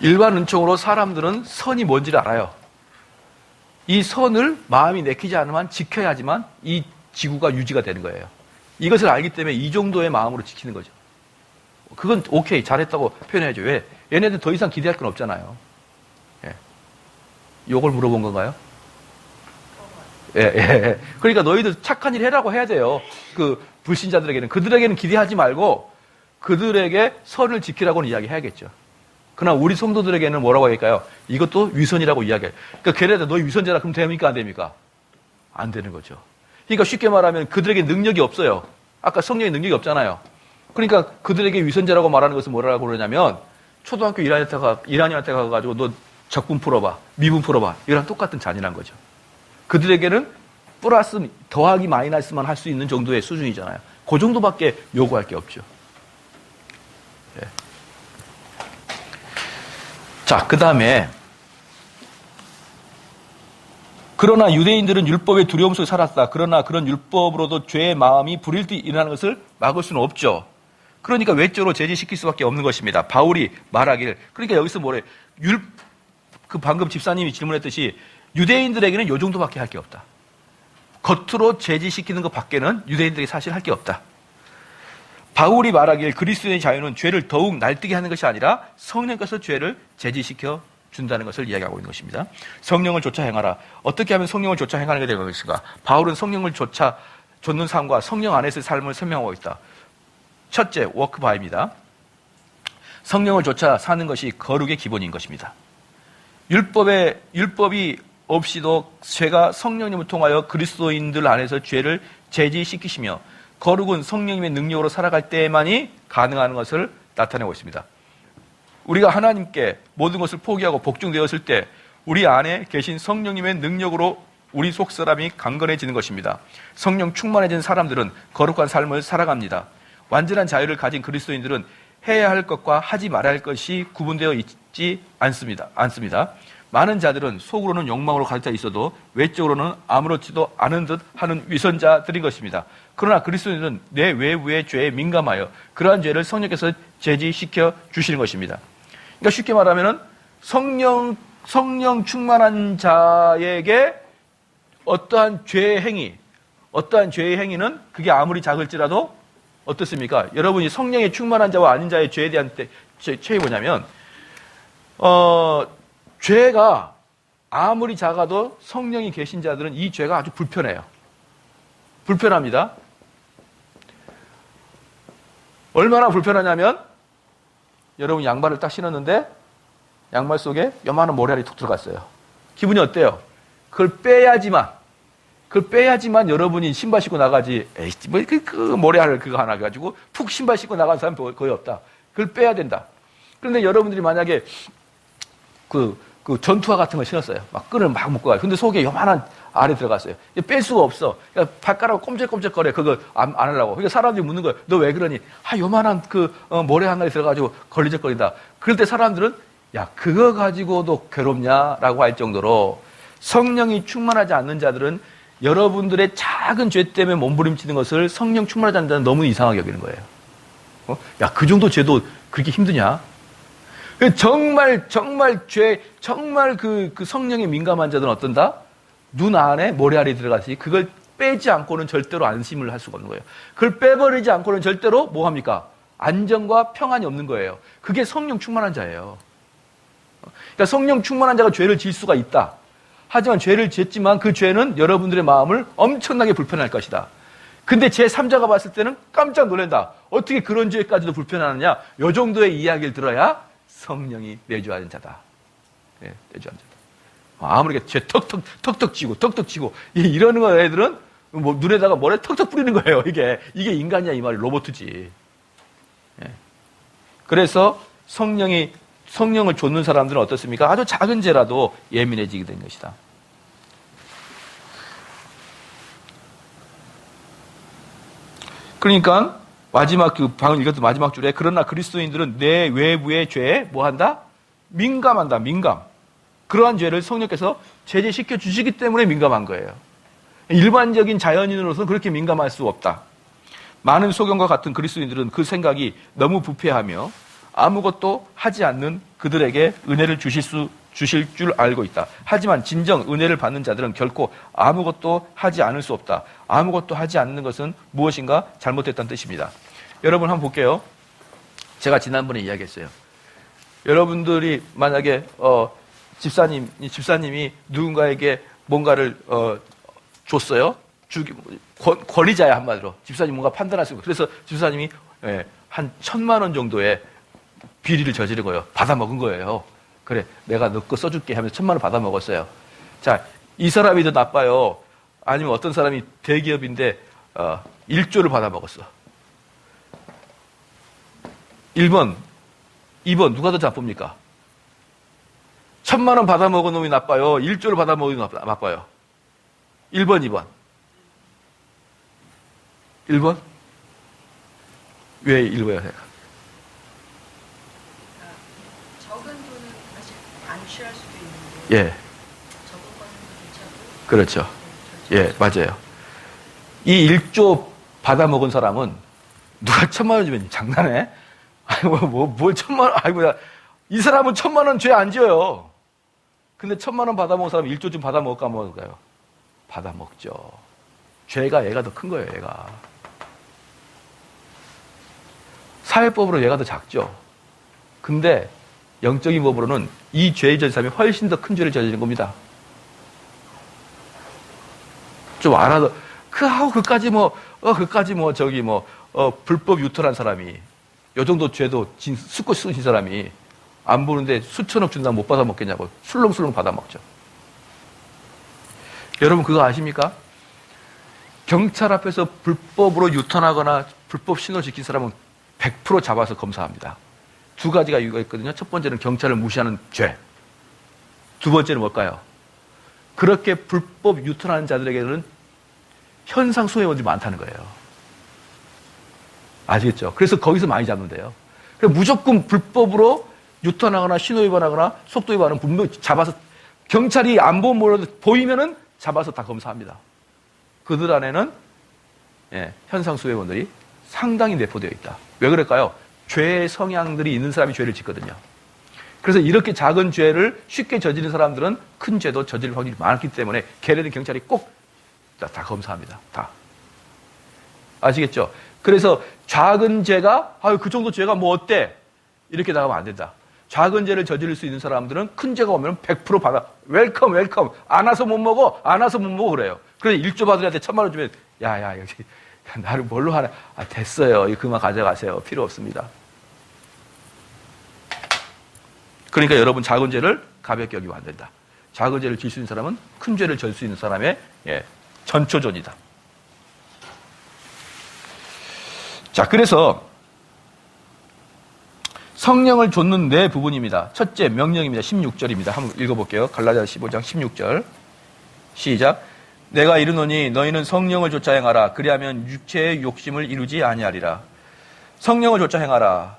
일반 은총으로 사람들은 선이 뭔지를 알아요. 이 선을 마음이 내키지 않으면 지켜야지만 이 지구가 유지가 되는 거예요. 이것을 알기 때문에 이 정도의 마음으로 지키는 거죠. 그건 오케이, 잘했다고 표현해야죠. 왜? 얘네들 더 이상 기대할 건 없잖아요. 예. 요걸 물어본 건가요? 예. 그러니까 너희들 착한 일 해라고 해야 돼요. 그 불신자들에게는. 그들에게는 기대하지 말고 그들에게 선을 지키라고는 이야기해야겠죠. 그러나 우리 성도들에게는 뭐라고 할까요? 이것도 위선이라고 이야기해요. 그러니까 걔네들 너희 위선자라 그럼 됩니까? 안 됩니까? 안 되는 거죠. 그러니까 쉽게 말하면 그들에게 능력이 없어요. 아까 성령의 능력이 없잖아요. 그러니까 그들에게 위선자라고 말하는 것은 뭐라고 그러냐면 초등학교 1학년 때 가가지고 너 적분 풀어봐, 미분 풀어봐. 이거랑 똑같은 잔인한 거죠. 그들에게는 플러스, 더하기 마이너스만 할 수 있는 정도의 수준이잖아요. 그 정도밖에 요구할 게 없죠. 예. 자, 그 다음에 그러나 유대인들은 율법의 두려움 속에 살았다. 그러나 그런 율법으로도 죄의 마음이 불일 듯 일어나는 것을 막을 수는 없죠. 그러니까 외적으로 제지시킬 수밖에 없는 것입니다. 바울이 말하길. 그러니까 여기서 뭐래? 그 방금 집사님이 질문했듯이 유대인들에게는 요 정도밖에 할 게 없다. 겉으로 제지시키는 것 밖에는 유대인들이 사실 할 게 없다. 바울이 말하길 그리스도의 자유는 죄를 더욱 날뛰게 하는 것이 아니라 성령께서 죄를 제지시켜 준다는 것을 이야기하고 있는 것입니다. 성령을 좇아 행하라. 어떻게 하면 성령을 좇아 행하는 게 되는 것인가? 바울은 성령을 좇아 좇는 삶과 성령 안에서의 삶을 설명하고 있다. 첫째, 워크바이입니다. 성령을 좇아 사는 것이 거룩의 기본인 것입니다. 율법이 없이도 죄가 성령님을 통하여 그리스도인들 안에서 죄를 제지시키시며 거룩은 성령님의 능력으로 살아갈 때만이 가능한 것을 나타내고 있습니다. 우리가 하나님께 모든 것을 포기하고 복종되었을 때 우리 안에 계신 성령님의 능력으로 우리 속사람이 강건해지는 것입니다. 성령 충만해진 사람들은 거룩한 삶을 살아갑니다. 완전한 자유를 가진 그리스도인들은 해야 할 것과 하지 말아야 할 것이 구분되어 있지 않습니다. 많은 자들은 속으로는 욕망으로 가득 차 있어도 외적으로는 아무렇지도 않은 듯 하는 위선자들인 것입니다. 그러나 그리스도인은 내 외부의 죄에 민감하여 그러한 죄를 성령께서 제지시켜 주시는 것입니다. 그러니까 쉽게 말하면은 성령 충만한 자에게 어떠한 죄의 행위는 그게 아무리 작을지라도 어떻습니까? 여러분이 성령의 충만한 자와 아닌 자의 죄에 대한 차이 뭐냐면, 죄가 아무리 작아도 성령이 계신 자들은 이 죄가 아주 불편해요. 불편합니다. 얼마나 불편하냐면, 여러분 양말을 딱 신었는데 양말 속에 요만한 모래알이 툭 들어갔어요. 기분이 어때요? 그걸 빼야지만 여러분이 신발 신고 나가지. 에이, 그 모래알 그거 하나 가지고 푹 신발 신고 나가는 사람 거의 없다. 그걸 빼야 된다. 그런데 여러분들이 만약에 그 전투화 같은 걸 신었어요. 막 끈을 막 묶고 가요. 근데 속에 요만한 알이 들어갔어요. 뺄 수가 없어. 그러니까 발가락 꼼짝꼼짝거려. 그거 안 하려고. 그러니까 사람들이 묻는 거예요. 너 왜 그러니? 요만한 모래 하나에 들어가지고 걸리적거린다. 그럴 때 사람들은 야, 그거 가지고도 괴롭냐라고 할 정도로 성령이 충만하지 않는 자들은 여러분들의 작은 죄 때문에 몸부림치는 것을 성령 충만하지 않는 자는 너무 이상하게 여기는 거예요. 야, 그 정도 죄도 그렇게 힘드냐? 정말 그 성령에 민감한 자들은 어떤다? 눈 안에 모래알이 들어가시 그걸 빼지 않고는 절대로 안심을 할 수가 없는 거예요. 그걸 빼버리지 않고는 절대로 뭐 합니까? 안정과 평안이 없는 거예요. 그게 성령 충만한 자예요. 그러니까 성령 충만한 자가 죄를 질 수가 있다. 하지만 죄를 짓지만 그 죄는 여러분들의 마음을 엄청나게 불편할 것이다. 근데 제3자가 봤을 때는 깜짝 놀란다. 어떻게 그런 죄까지도 불편하느냐? 요 정도의 이야기를 들어야 성령이 내주하는 자다. 네, 내주하는 자다. 아무리 죄 턱턱 치고 이러는 거 애들은 뭐 눈에다가 모래 턱턱 뿌리는 거예요. 이게 인간이야 이 말이 로봇이지. 네. 그래서 성령을 좇는 사람들은 어떻습니까? 아주 작은 죄라도 예민해지게 된 것이다. 그러니까 방금 읽었던 마지막 줄에 그러나 그리스도인들은 내 외부의 죄에 뭐한다? 민감한다. 그러한 죄를 성령께서 제재시켜 주시기 때문에 민감한 거예요. 일반적인 자연인으로서는 그렇게 민감할 수 없다. 많은 소경과 같은 그리스도인들은 그 생각이 너무 부패하며 아무것도 하지 않는 그들에게 은혜를 주실 줄 알고 있다. 하지만 진정 은혜를 받는 자들은 결코 아무것도 하지 않을 수 없다. 아무것도 하지 않는 것은 무엇인가 잘못했다는 뜻입니다. 여러분 한번 볼게요. 제가 지난번에 이야기했어요. 여러분들이 만약에 집사님이 누군가에게 뭔가를 줬어요. 권리자야 한마디로. 집사님 뭔가 판단할 수 있고. 그래서 집사님이 한 1,000만 원 정도의 비리를 저지른 거예요. 받아 먹은 거예요. 그래, 내가 너 거 써줄게 하면서 1,000만 원 받아 먹었어요. 자, 이 사람이 더 나빠요? 아니면 어떤 사람이 대기업인데 1조를 받아 먹었어. 1번, 2번 누가 더 나쁩니까? 1,000만 원 받아 먹은 놈이 나빠요? 1조를 받아 먹은 놈이 나빠요? 1번, 2번. 1번? 왜 읽어야 해요? 적은 돈은 사실 안 취할 수도 있는데 예. 적은 거는 그렇죠. 예, 맞아요. 이 1조 받아먹은 사람은 누가 1,000만 원 주면 장난해? 아이고, 뭘 1,000만 원, 아이고, 이 사람은 1,000만 원 죄 안 지어요. 근데 1,000만 원 받아먹은 사람은 1조 좀 받아먹을까, 먹을까요? 받아먹죠. 죄가 얘가 더 큰 거예요, 얘가. 사회법으로 얘가 더 작죠. 근데 영적인 법으로는 이 죄의 저지른 사람이 훨씬 더 큰 죄를 저지른 겁니다. 좀 알아도, 그까지 불법 유턴한 사람이, 요 정도 죄도 수고 쓰신 사람이 안 보는데 수천억 준다고 못 받아먹겠냐고 술렁술렁 받아먹죠. 여러분 그거 아십니까? 경찰 앞에서 불법으로 유턴하거나 불법 신호를 지킨 사람은 100% 잡아서 검사합니다. 두 가지가 이유가 있거든요. 첫 번째는 경찰을 무시하는 죄. 두 번째는 뭘까요? 그렇게 불법 유턴하는 자들에게는 현상 소외원들이 많다는 거예요. 아시겠죠? 그래서 거기서 많이 잡는데요. 그래서 무조건 불법으로 유턴하거나 신호 위반하거나 속도 위반은 분명히 잡아서 경찰이 안 보면 몰라도 보이면은 잡아서 다 검사합니다. 그들 안에는 현상 소외원들이 상당히 내포되어 있다. 왜 그럴까요? 죄의 성향들이 있는 사람이 죄를 짓거든요. 그래서 이렇게 작은 죄를 쉽게 저지른 사람들은 큰 죄도 저지를 확률이 많기 때문에 걔네들 경찰이 꼭 다 검사합니다. 다. 아시겠죠? 그래서 작은 죄가 그 정도 죄가 뭐 어때? 이렇게 나가면 안 된다. 작은 죄를 저지를 수 있는 사람들은 큰 죄가 오면 100% 받아. 웰컴. 안 와서 못 먹어. 그래요. 그래서 1조 받으려 때 1,000만 원 주면 여기 나를 뭘로 하나? 됐어요. 이거 그만 가져가세요. 필요 없습니다. 그러니까 여러분 작은 죄를 가볍게 여기면 안 된다. 작은 죄를 질 수 있는 사람은 큰 죄를 질 수 있는 사람의 전초전이다. 자, 그래서 성령을 좇는 네 부분입니다. 첫째, 명령입니다. 16절입니다. 한번 읽어볼게요. 갈라디아서 15장 16절. 시작. 내가 이르노니 너희는 성령을 좇아 행하라. 그리하면 육체의 욕심을 이루지 아니하리라. 성령을 좇아 행하라.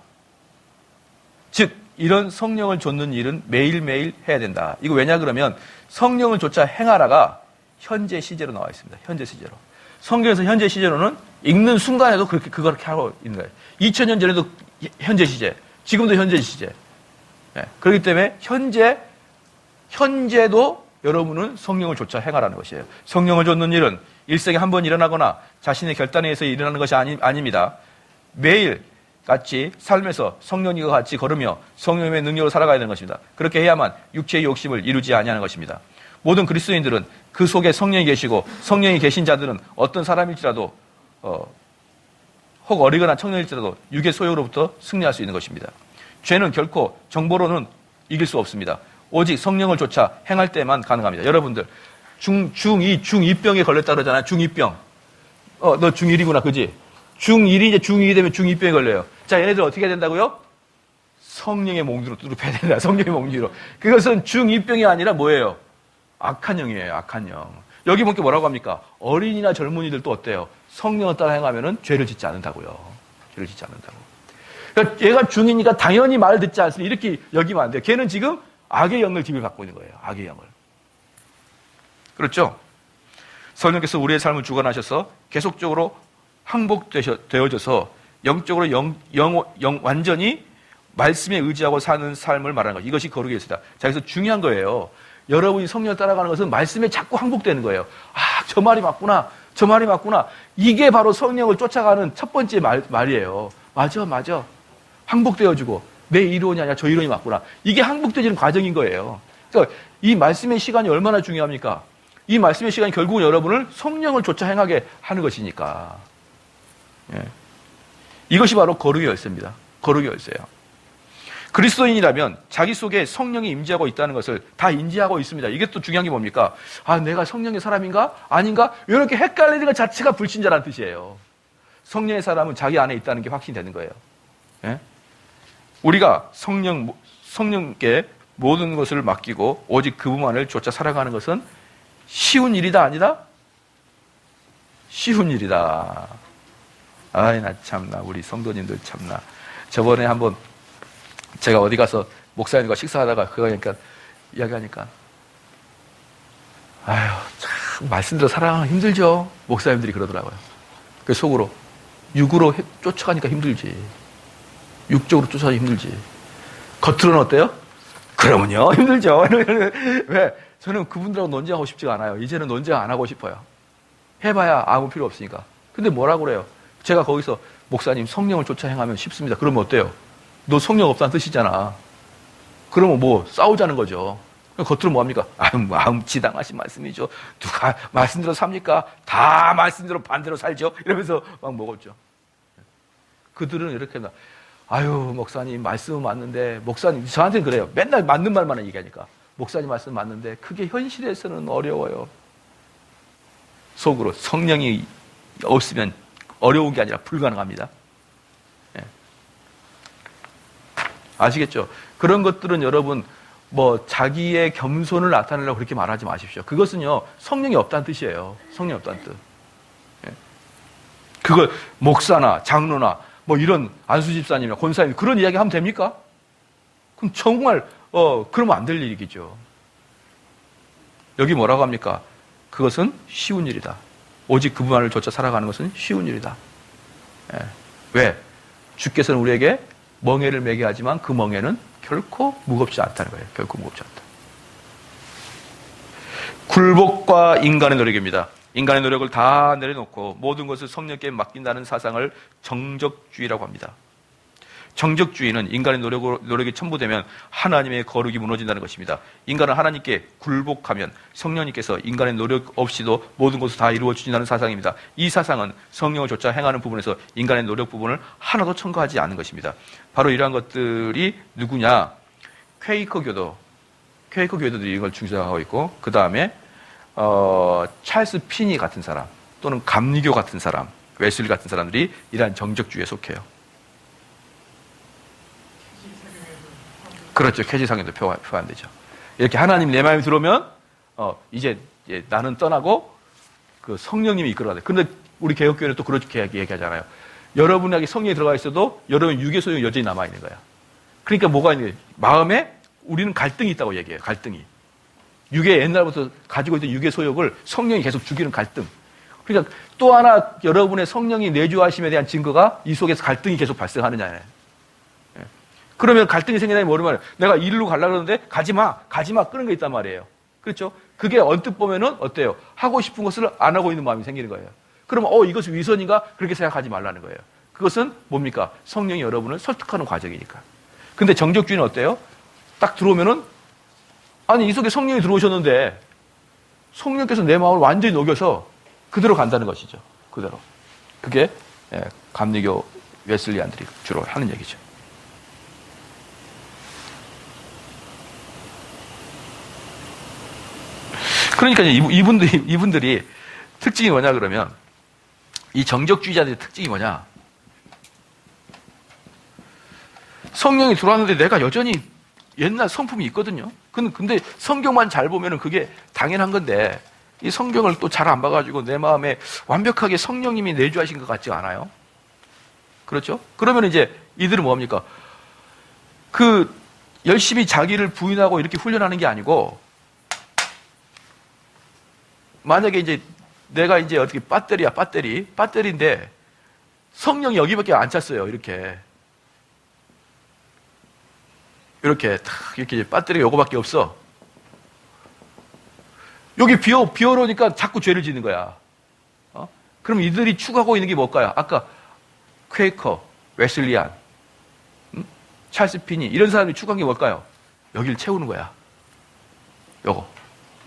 즉 이런 성령을 좇는 일은 매일매일 해야 된다. 이거 왜냐 그러면 성령을 좇아 행하라가 현재 시제로 나와 있습니다. 현재 시제로. 성경에서 현재 시제로는 읽는 순간에도 그렇게 하고 있는 거예요. 2000년 전에도 현재 시제, 지금도 현재 시제. 그렇기 때문에 현재도 여러분은 성령을 좇아 행하라는 것이에요. 성령을 좇는 일은 일생에 한 번 일어나거나 자신의 결단에 의해서 일어나는 것이 아닙니다. 매일 같이 삶에서 성령님과 같이 걸으며 성령의 능력으로 살아가야 되는 것입니다. 그렇게 해야만 육체의 욕심을 이루지 아니하는 것입니다. 모든 그리스도인들은 그 속에 성령이 계시고 성령이 계신 자들은 어떤 사람일지라도 혹 어리거나 청년일지라도 육의 소욕으로부터 승리할 수 있는 것입니다. 죄는 결코 정보로는 이길 수 없습니다. 오직 성령을 좇아 행할 때만 가능합니다. 여러분들 중2병에 걸렸다 그러잖아요. 중2병. 너 중1이구나, 그지? 중1이 이제 중2 되면 중2병에 걸려요. 자, 얘네들 어떻게 해야 된다고요? 성령의 몽주로 뚜렷해야 된다. 성령의 몽주로. 그것은 중2병이 아니라 뭐예요? 악한 영이에요. 악한 영. 여기 보니까 뭐라고 합니까? 어린이나 젊은이들도 어때요? 성령을 따라 행하면은 죄를 짓지 않는다고요. 죄를 짓지 않는다고. 그러니까 얘가 중이니까 당연히 말을 듣지 않습니다. 이렇게 여기면 안 돼요. 걔는 지금 악의 영을 지배받고 있는 거예요. 악의 영을. 그렇죠? 성령께서 우리의 삶을 주관하셔서 계속적으로 항복되어져서 영적으로 완전히 말씀에 의지하고 사는 삶을 말하는 것. 이것이 거룩의 일이다. 자, 그래서 중요한 거예요. 여러분이 성령을 따라가는 것은 말씀에 자꾸 항복되는 거예요. 저 말이 맞구나. 저 말이 맞구나. 이게 바로 성령을 쫓아가는 첫 번째 말이에요. 맞아. 항복되어지고 내 이론이 아니라 저 이론이 맞구나. 이게 항복되어지는 과정인 거예요. 그러니까 이 말씀의 시간이 얼마나 중요합니까? 이 말씀의 시간이 결국은 여러분을 성령을 쫓아 행하게 하는 것이니까. 이것이 바로 거룩의 열쇠입니다. 거룩의 열쇠예요. 그리스도인이라면 자기 속에 성령이 임재하고 있다는 것을 다 인지하고 있습니다. 이게 또 중요한 게 뭡니까? 내가 성령의 사람인가? 아닌가? 이렇게 헷갈리는 것 자체가 불신자라는 뜻이에요. 성령의 사람은 자기 안에 있다는 게 확신되는 거예요. 우리가 성령께 모든 것을 맡기고 오직 그분만을 쫓아 살아가는 것은 쉬운 일이다, 아니다? 쉬운 일이다. 아이, 나 참나. 우리 성도님들 참나. 저번에 한번 제가 어디 가서 목사님과 식사하다가 그거 하니까, 이야기하니까, 아유, 참, 말씀대로 살아가면 힘들죠. 목사님들이 그러더라고요. 그 속으로. 육으로 쫓아가니까 힘들지. 육적으로 쫓아가기 힘들지. 겉으로는 어때요? 그러면요, 힘들죠. 왜? 저는 그분들하고 논쟁하고 싶지가 않아요. 이제는 논쟁 안 하고 싶어요. 해봐야 아무 필요 없으니까. 근데 뭐라고 그래요? 제가 거기서 목사님 성령을 쫓아 행하면 쉽습니다. 그러면 어때요? 너 성령 없다는 뜻이잖아. 그러면 뭐 싸우자는 거죠. 겉으로 뭐합니까? 지당하신 말씀이죠. 누가 말씀대로 삽니까? 다 말씀대로 반대로 살죠. 이러면서 막 먹었죠. 그들은 이렇게 합니다. 아유, 목사님 말씀은 맞는데, 목사님 저한테는 그래요. 맨날 맞는 말만 얘기하니까. 목사님 말씀 맞는데 그게 현실에서는 어려워요. 속으로 성령이 없으면 어려운 게 아니라 불가능합니다. 예. 아시겠죠? 그런 것들은 여러분 뭐 자기의 겸손을 나타내려고 그렇게 말하지 마십시오. 그것은요 성령이 없다는 뜻이에요. 성령이 없다는 뜻. 예. 그걸 목사나 장로나 뭐 이런 안수집사님이나 권사님 그런 이야기 하면 됩니까? 그럼 정말 그러면 안 될 일이겠죠. 여기 뭐라고 합니까? 그것은 쉬운 일이다. 오직 그분만을 쫓아 살아가는 것은 쉬운 일이다. 예. 왜? 주께서는 우리에게 멍에를 매게 하지만 그 멍에는 결코 무겁지 않다는 거예요. 결코 무겁지 않다. 굴복과 인간의 노력입니다. 인간의 노력을 다 내려놓고 모든 것을 성령께 맡긴다는 사상을 정적주의라고 합니다. 정적주의는 인간의 노력이 첨부되면 하나님의 거룩이 무너진다는 것입니다. 인간은 하나님께 굴복하면 성령님께서 인간의 노력 없이도 모든 것을 다 이루어 주신다는 사상입니다. 이 사상은 성령을 쫓아 행하는 부분에서 인간의 노력 부분을 하나도 첨가하지 않은 것입니다. 바로 이러한 것들이 누구냐? 퀘이커 교도들이 이걸 중시하고 있고, 그 다음에 찰스 피니 같은 사람 또는 감리교 같은 사람, 웨슬리 같은 사람들이 이러한 정적주의에 속해요. 그렇죠. 쾌지상에도 표현되죠. 이렇게 하나님 내 마음에 들어오면 이제 나는 떠나고 그 성령님이 이끌어가야 돼. 근데 우리 개혁교회는 또 그렇게 얘기하잖아요. 여러분에게 성령이 들어가 있어도 여러분 육의 소용이 여전히 남아 있는 거야. 그러니까 뭐가 있는 거예요? 마음에 우리는 갈등이 있다고 얘기해요. 갈등이. 육의 옛날부터 가지고 있던 육의 소욕을 성령이 계속 죽이는 갈등. 그러니까 또 하나 여러분의 성령이 내주하심에 대한 증거가 이 속에서 갈등이 계속 발생하느냐예요. 그러면 갈등이 생기다니 모르면 내가 이리로 가려고 그러는데 가지마 끄는 게 있단 말이에요. 그렇죠? 그게 언뜻 보면은 어때요? 하고 싶은 것을 안 하고 있는 마음이 생기는 거예요. 그러면 이것이 위선인가? 그렇게 생각하지 말라는 거예요. 그것은 뭡니까? 성령이 여러분을 설득하는 과정이니까. 근데 정적주의는 어때요? 딱 들어오면은 아니 이 속에 성령이 들어오셨는데 성령께서 내 마음을 완전히 녹여서 그대로 간다는 것이죠. 그대로. 그게 감리교 웨슬리안들이 주로 하는 얘기죠. 그러니까 이분들이 특징이 뭐냐 그러면 이 정적주의자들의 특징이 뭐냐? 성령이 들어왔는데 내가 여전히 옛날 성품이 있거든요. 근데 성경만 잘 보면은 그게 당연한 건데 이 성경을 또 잘 안 봐가지고 내 마음에 완벽하게 성령님이 내주하신 것 같지 않아요? 그렇죠? 그러면 이제 이들은 뭡니까? 열심히 자기를 부인하고 이렇게 훈련하는 게 아니고 만약에 이제 내가 이제 어떻게 배터리인데 성령이 여기밖에 안 찼어요. 이렇게 탁 이렇게 배터리가 요거밖에 없어. 여기 비어놓으니까 자꾸 죄를 짓는 거야. 그럼 이들이 추구하고 있는 게 뭘까요? 아까 퀘이커, 웨슬리안, 찰스 피니 이런 사람들이 추구한 게 뭘까요? 여기를 채우는 거야.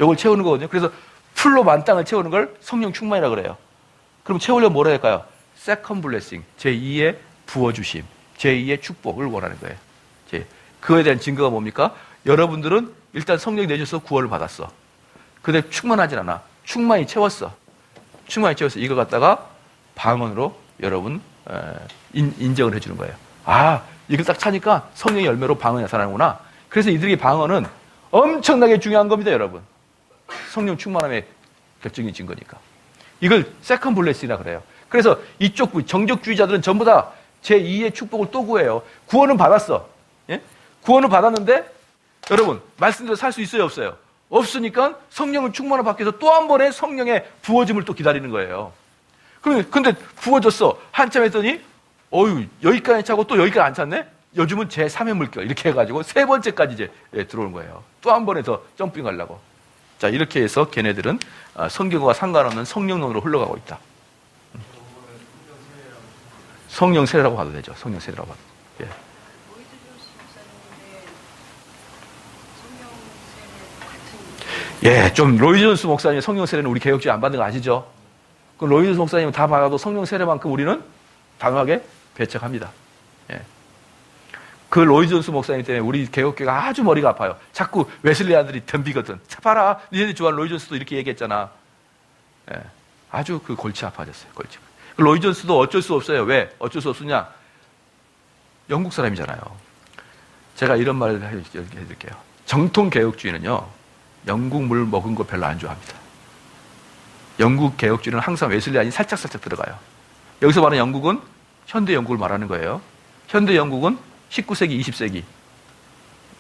요걸 채우는 거거든요. 그래서 풀로 만땅을 채우는 걸 성령 충만이라고 그래요. 그럼 채우려면 뭐라 할까요? 세컨 블레싱, 제2의 부어주심, 제2의 축복을 원하는 거예요. 그거에 대한 증거가 뭡니까? 여러분들은 일단 성령이 내줘서 구원을 받았어. 근데 충만하진 않아. 충만히 채웠어. 이걸 갖다가 방언으로 여러분 인정을 해주는 거예요. 이걸 딱 차니까 성령의 열매로 방언이 나타나는구나. 그래서 이들의 방언은 엄청나게 중요한 겁니다, 여러분. 성령 충만함의 결정이 증거니까. 이걸 세컨 블레싱이라 그래요. 그래서 이쪽 정적주의자들은 전부 다 제2의 축복을 또 구해요. 구원은 받았어. 예? 구원은 받았는데 여러분 말씀대로 살 수 있어요, 없어요? 없으니까 성령을 충만을 받기 위해서 또 한 번의 성령의 부어짐을 또 기다리는 거예요. 근데 부어졌어. 한참 했더니 어유 여기까지 차고 또 여기까지 안 찼네? 요즘은 제3의 물결 이렇게 해가지고 세 번째까지 이제 들어오는 거예요. 또 한 번에 더 점핑 하려고. 자, 이렇게 해서 걔네들은 성경과 상관없는 성령론으로 흘러가고 있다. 성령 세례라고 봐도 되죠. 성령 세례라고 봐도. 예. 로이드 존스 목사님의 성령 세례 같은 예, 좀 로이드 존스 목사님의 성령 세례는 우리 개혁주의 안 받는 거 아시죠? 그 로이드 존스 목사님은 다 받아도 성령 세례만큼 우리는 단호하게 배척합니다. 예. 그 로이드 존스 목사님 때문에 우리 개혁교회가 아주 머리가 아파요. 자꾸 웨슬리안들이 덤비거든. 자, 봐라. 니네들 좋아하는 로이드 존스도 이렇게 얘기했잖아. 예. 아주 그 골치 아파졌어요. 골치. 로이드 존스도 어쩔 수 없어요. 왜? 어쩔 수 없으냐? 영국 사람이잖아요. 제가 이런 말을 해드릴게요. 정통 개혁주의는요, 영국 물 먹은 거 별로 안 좋아합니다. 영국 개혁주의는 항상 웨슬리안이 살짝살짝 들어가요. 여기서 말하는 영국은 현대 영국을 말하는 거예요. 현대 영국은 19세기, 20세기,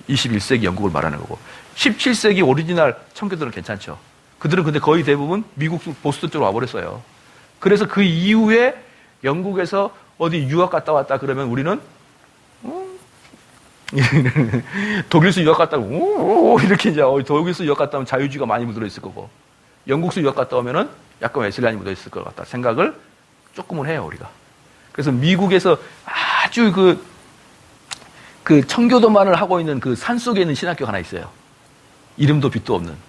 21세기 영국을 말하는 거고 17세기 오리지널 청교도는 괜찮죠. 그들은 근데 거의 대부분 미국 보스턴 쪽으로 와버렸어요. 그래서 그 이후에 영국에서 어디 유학 갔다 왔다 그러면 우리는 독일에서 유학 갔다 오면 이렇게 이제 독일에서 유학 갔다 오면 자유주의가 많이 묻어 있을 거고 영국에서 유학 갔다 오면은 약간 웨슬리안이 묻어 있을 것 같다 생각을 조금은 해요 우리가. 그래서 미국에서 아주 그 청교도만을 하고 있는 그 산속에 있는 신학교가 하나 있어요. 이름도 빛도 없는.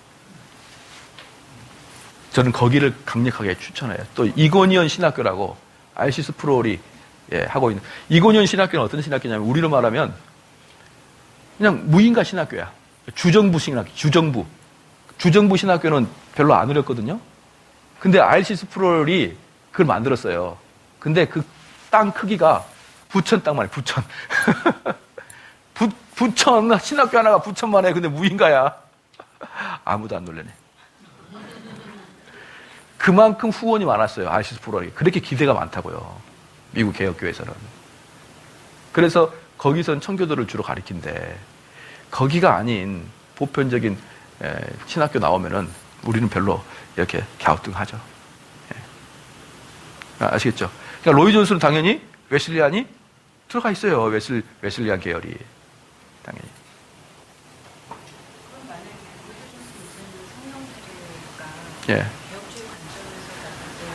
저는 거기를 강력하게 추천해요. 또 이고니언 신학교라고 알시스 프롤이 하고 있는. 이고니언 신학교는 어떤 신학교냐면 우리로 말하면 그냥 무인가 신학교야. 주정부 신학교, 주정부 신학교는 별로 안 어렵거든요. 근데 알시스 프롤이 그걸 만들었어요. 근데 그 땅 크기가 부천 땅만 해, 부천. 부천, 신학교 하나가 부천만 해. 근데 무인가야. 아무도 안 놀래네. 그만큼 후원이 많았어요. 알시스 프롤이. 그렇게 기대가 많다고요. 미국 개혁교회에서는. 그래서 거기선 청교도를 주로 가리킨대. 거기가 아닌 보편적인 신학교 나오면은 우리는 별로 이렇게 갸우뚱하죠. 아시겠죠? 그러니까 로이드 존스는 당연히 웨슬리안이 들어가 있어요. 웨슬리안 계열이. 당연히. 그럼 만약에 로이드 존스 목사님 성령 세례가 예. 개혁주의 관점에서 봤을 때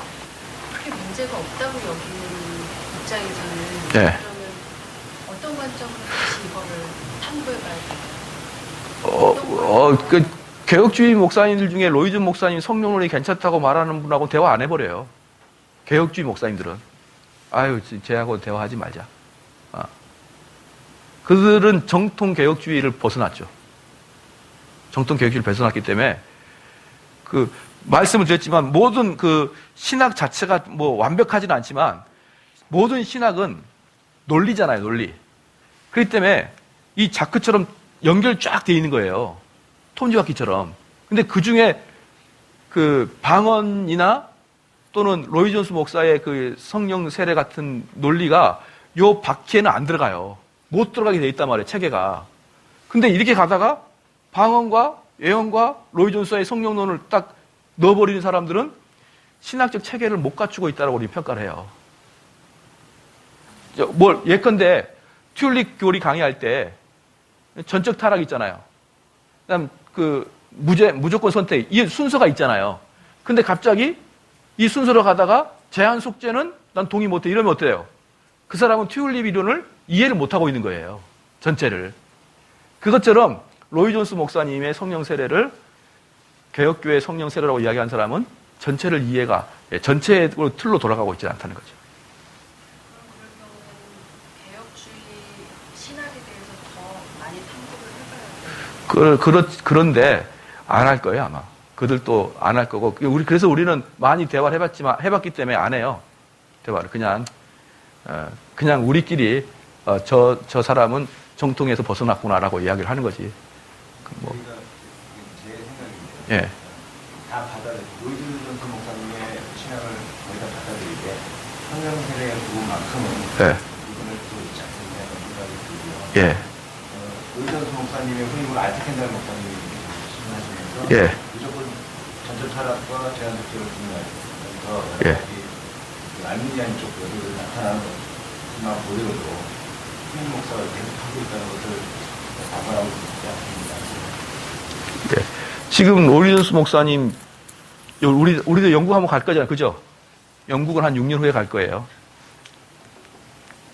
크게 문제가 없다고 여기는 입장에서는 예. 그러면 어떤 관점으로 다시 이거를 탐구해 봐야 될까요? 그 개혁주의 목사님들 중에 로이드 목사님 성령론이 괜찮다고 말하는 분하고 대화 안 해버려요. 개혁주의 목사님들은. 아유, 쟤하고 대화하지 말자. 그들은 정통 개혁주의를 벗어났죠. 정통 개혁주의를 벗어났기 때문에 그 말씀을 드렸지만 모든 그 신학 자체가 뭐 완벽하지는 않지만 모든 신학은 논리잖아요, 논리. 그렇기 때문에 이 자크처럼 연결 쫙 돼 있는 거예요. 톰지바퀴처럼. 근데 그 중에 그 방언이나 또는 로이 존스 목사의 그 성령 세례 같은 논리가 요 바퀴에는 안 들어가요. 못 들어가게 돼 있단 말이에요, 체계가. 근데 이렇게 가다가 방언과 예언과 로이 존스의 성령론을 딱 넣어버리는 사람들은 신학적 체계를 못 갖추고 있다고 우리 평가를 해요. 예컨대 튤립 교리 강의할 때 전적 타락 있잖아요. 그다음 그 무조건 선택 이 순서가 있잖아요. 근데 갑자기 이 순서로 가다가 제한 속죄는 난 동의 못해 이러면 어때요? 그 사람은 튤립 이론을 이해를 못하고 있는 거예요. 전체를. 그것처럼 로이 존스 목사님의 성령 세례를 개혁교회 성령 세례라고 이야기한 사람은 전체를 이해가 전체로 틀로 돌아가고 있지 않다는 거죠. 그럴 경우에는 개혁주의 신학에 대해서 더 많이 탐구를 해봐야 돼요. 그런데 안 할 거예요 아마. 그들도 안 할 거고 그래서 우리는 많이 대화를 해봤기 때문에 안 해요. 대화를 그냥 우리끼리 저 사람은 정통에서 벗어났구나라고 이야기를 하는 거지. 제 생각입니다. 예. 다 받아들이고 로이드 존스 목사님의 신앙을 거의 다 받아들이게 성경세례의 부분만큼은 예. 이분을 또 있지 않겠냐는 생각이 들고요. 예. 노희전수 목사님의 후임으로 알트켄달 목사님이 신하시면서 예. 무조건 전전 타락과 제한적절을 중요하면서 예. 알미니안 쪽 여론을 나타나는 것만 보더라도 후임 목사가 계속하고 있다는 것을 반발하고 있지 않습니다. 네. 지금 로이전스 목사님, 우리도 영국 한번 갈 거잖아요. 그죠? 영국은 한 6년 후에 갈 거예요.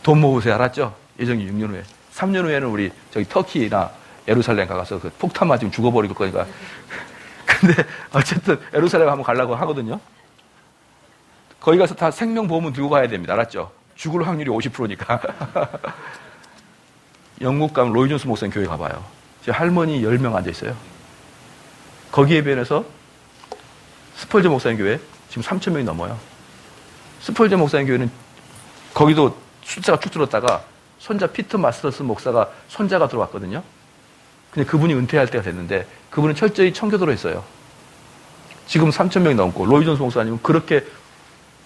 돈 모으세요. 알았죠? 예정이 6년 후에. 3년 후에는 우리 저기 터키나 예루살렘 가서 그 폭탄 맞으면 죽어버릴 거니까. 근데 어쨌든 예루살렘 한번 가려고 하거든요. 거기 가서 다 생명보험은 들고 가야 됩니다. 알았죠? 죽을 확률이 50%니까. 영국 가면 로이존스 목사님 교회 가봐요. 제 할머니 10명 앉아있어요. 거기에 비해서 스펄저 목사님 교회 지금 3,000명이 넘어요. 스펄저 목사님 교회는 거기도 숫자가 쭉 줄었다가 손자 피터 마스터스 목사가 손자가 들어왔거든요. 근데 그분이 은퇴할 때가 됐는데 그분은 철저히 청교도로 했어요. 지금 3,000명이 넘고 로이존스 목사님은 그렇게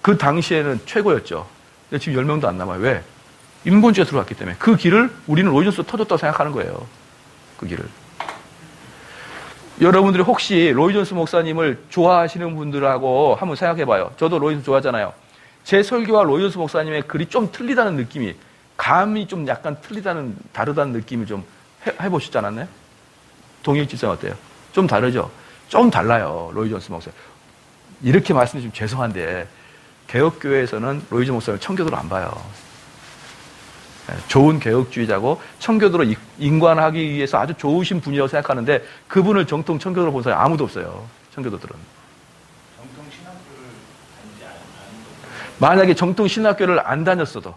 그 당시에는 최고였죠. 근데 지금 10명도 안 남아요. 왜? 인본주의가 들어왔기 때문에. 그 길을 우리는 로이존스가 터졌다고 생각하는 거예요. 그 길을. 여러분들이 혹시 로이존스 목사님을 좋아하시는 분들하고 한번 생각해봐요. 저도 로이존스 좋아하잖아요. 제 설교와 로이존스 목사님의 글이 좀 틀리다는 느낌이, 감이 좀 약간 다르다는 느낌을 좀 해보시지 않았나요? 동일지성 어때요? 좀 다르죠? 좀 달라요. 로이존스 목사님. 이렇게 말씀드리면 죄송한데 개혁교회에서는 로이존스 목사님을 청교도로 안 봐요. 좋은 개혁주의자고 청교도로 인관하기 위해서 아주 좋으신 분이라고 생각하는데 그분을 정통 청교도로 본 사람이 아무도 없어요. 청교도들은. 정통 신학교를 다니지 않은 거죠. 만약에 정통 신학교를 안 다녔어도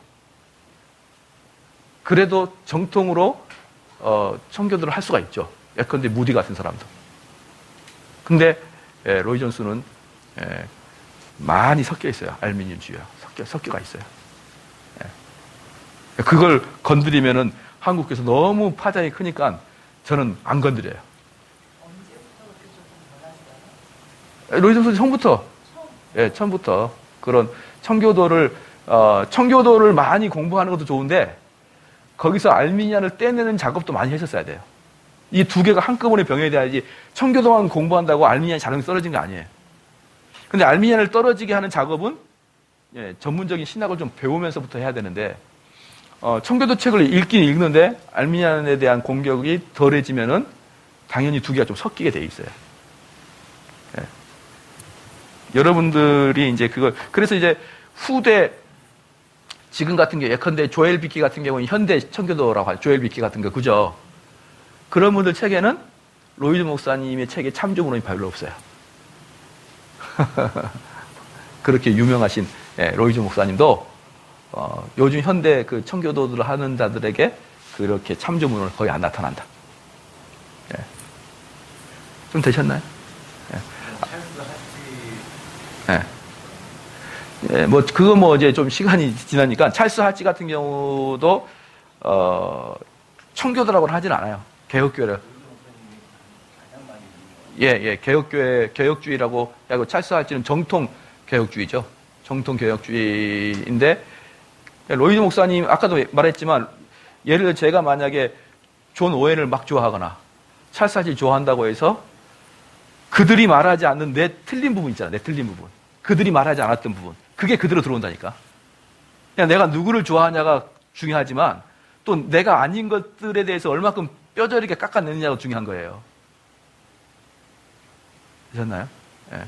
그래도 정통으로 청교도를 할 수가 있죠. 예컨대 무디 같은 사람도. 근데 로이존스는 많이 섞여 있어요. 알미늄주의와 섞여가 있어요. 그걸 건드리면은 한국에서 너무 파장이 크니까 저는 안 건드려요. 언제부터 그렇게 조금 변하시나요? 로이존스 처음부터. 예, 처음부터. 그런 청교도를 많이 공부하는 것도 좋은데 거기서 알미니안을 떼내는 작업도 많이 하셨어야 돼요. 이 두 개가 한꺼번에 병행이 돼야지 청교도만 공부한다고 알미니안 자랑이 떨어진 거 아니에요. 근데 알미니안을 떨어지게 하는 작업은 전문적인 신학을 좀 배우면서부터 해야 되는데 청교도 책을 읽긴 읽는데 알미니안에 대한 공격이 덜해지면은 당연히 두 개가 좀 섞이게 돼 있어요. 예. 여러분들이 이제 그래서 이제 후대 지금 같은 게 예컨대 조엘 비키 같은 경우는 현대 청교도라고 하죠. 조엘 비키 같은 거 그죠? 그런 분들 책에는 로이드 목사님의 책에 참조문이 별로 없어요. 그렇게 유명하신 로이드 목사님도 요즘 현대 그 청교도들을 하는 자들에게 그렇게 참조문을 거의 안 나타난다. 예. 좀 되셨나요? 예. 예, 이제 좀 시간이 지나니까 찰스 하치 같은 경우도 청교도라고는 하진 않아요. 개혁교회를. 개혁주의라고 하고 찰스 하치는 정통 개혁주의죠. 정통 개혁주의인데 로이드 목사님 아까도 말했지만 예를 들어 제가 만약에 존 오웬을 막 좋아하거나 찰스 하치를 좋아한다고 해서 그들이 말하지 않는 내 틀린 부분 있잖아. 내 틀린 부분. 그들이 말하지 않았던 부분. 그게 그대로 들어온다니까. 그냥 내가 누구를 좋아하냐가 중요하지만 또 내가 아닌 것들에 대해서 얼마큼 뼈저리게 깎아내느냐가 중요한 거예요. 되셨나요? 예.